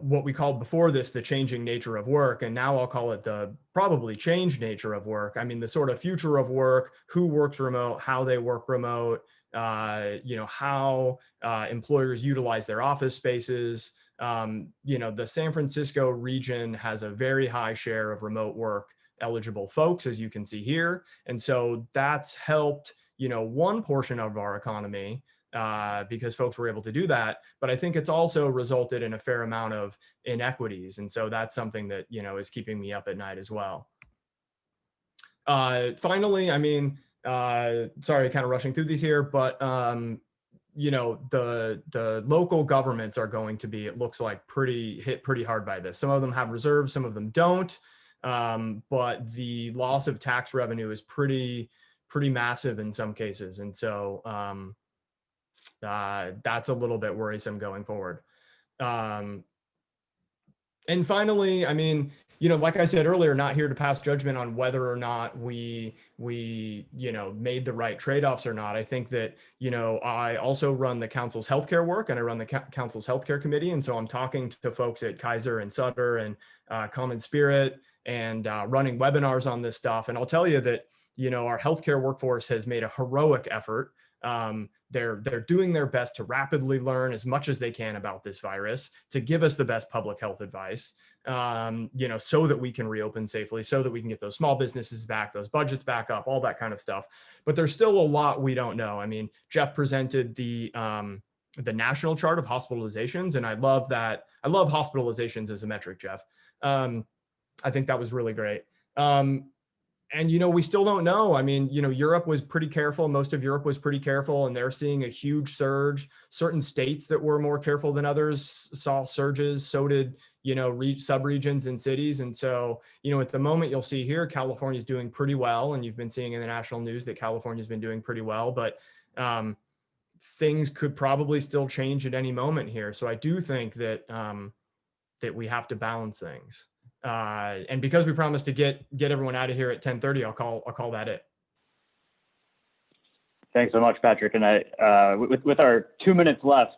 what we called before this, the changing nature of work. And now I'll call it the probably changed nature of work. I mean, the sort of future of work, who works remote, how they work remote, how employers utilize their office spaces. The San Francisco region has a very high share of remote work eligible folks, as you can see here. And so that's helped, one portion of our economy because folks were able to do that. But I think it's also resulted in a fair amount of inequities. And so that's something that, is keeping me up at night as well. Finally, sorry, kind of rushing through these here, but the local governments are going to be, it looks like, hit pretty hard by this. Some of them have reserves, some of them don't. But the loss of tax revenue is pretty massive in some cases. And so that's a little bit worrisome going forward. And finally, like I said earlier, not here to pass judgment on whether or not we made the right trade-offs or not. I think that, I also run the council's healthcare work, and I run the council's healthcare committee. And so I'm talking to folks at Kaiser and Sutter and Common Spirit and running webinars on this stuff. And I'll tell you that, our healthcare workforce has made a heroic effort. They're doing their best to rapidly learn as much as they can about this virus, to give us the best public health advice, so that we can reopen safely, so that we can get those small businesses back, those budgets back up, all that kind of stuff. But there's still a lot we don't know. I mean, Jeff presented the national chart of hospitalizations, and I love that. I love hospitalizations as a metric, Jeff. I think that was really great. And, we still don't know. I mean, Europe was pretty careful. Most of Europe was pretty careful, and they're seeing a huge surge. Certain states that were more careful than others saw surges. So did, sub-regions and cities. And so, at the moment you'll see here, California is doing pretty well. And you've been seeing in the national news that California's been doing pretty well, but things could probably still change at any moment here. So I do think that, that we have to balance things. And because we promised to get everyone out of here at 10:30, I'll call that it. Thanks so much, Patrick. And with our 2 minutes left,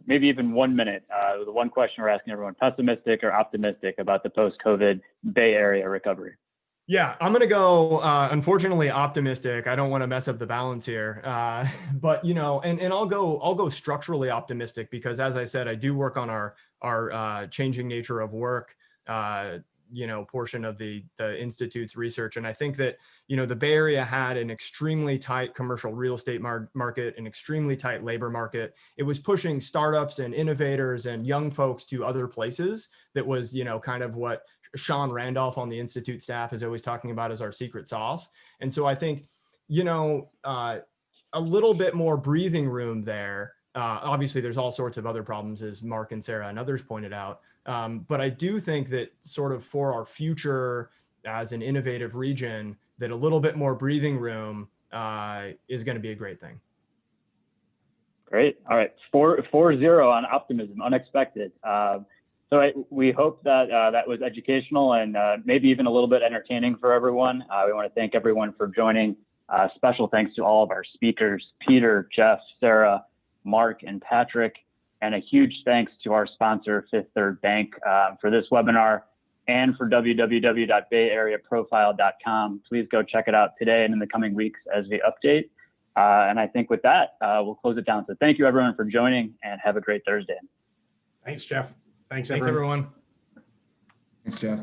maybe even 1 minute, the one question we're asking everyone: pessimistic or optimistic about the post-COVID Bay Area recovery? Yeah, I'm going to go, unfortunately, optimistic. I don't want to mess up the balance here. But, and I'll go structurally optimistic, because as I said, I do work on our changing nature of work, portion of the Institute's research. And I think that, the Bay Area had an extremely tight commercial real estate market, an extremely tight labor market. It was pushing startups and innovators and young folks to other places. That was, kind of what Sean Randolph on the Institute staff is always talking about as our secret sauce. And so I think, a little bit more breathing room there. Obviously, there's all sorts of other problems, as Mark and Sarah and others pointed out. But I do think that sort of for our future as an innovative region, that a little bit more breathing room is going to be a great thing. Great. All right. 4-0 on optimism, unexpected. So we hope that that was educational and maybe even a little bit entertaining for everyone. We want to thank everyone for joining. Special thanks to all of our speakers: Peter, Jeff, Sarah, Mark, and Patrick. And a huge thanks to our sponsor, Fifth Third Bank, for this webinar, and for www.bayareaprofile.com. Please go check it out today and in the coming weeks as we update. And I think with that, we'll close it down. So thank you, everyone, for joining, and have a great Thursday. Thanks, Jeff. Thanks, everyone. Thanks, Jeff.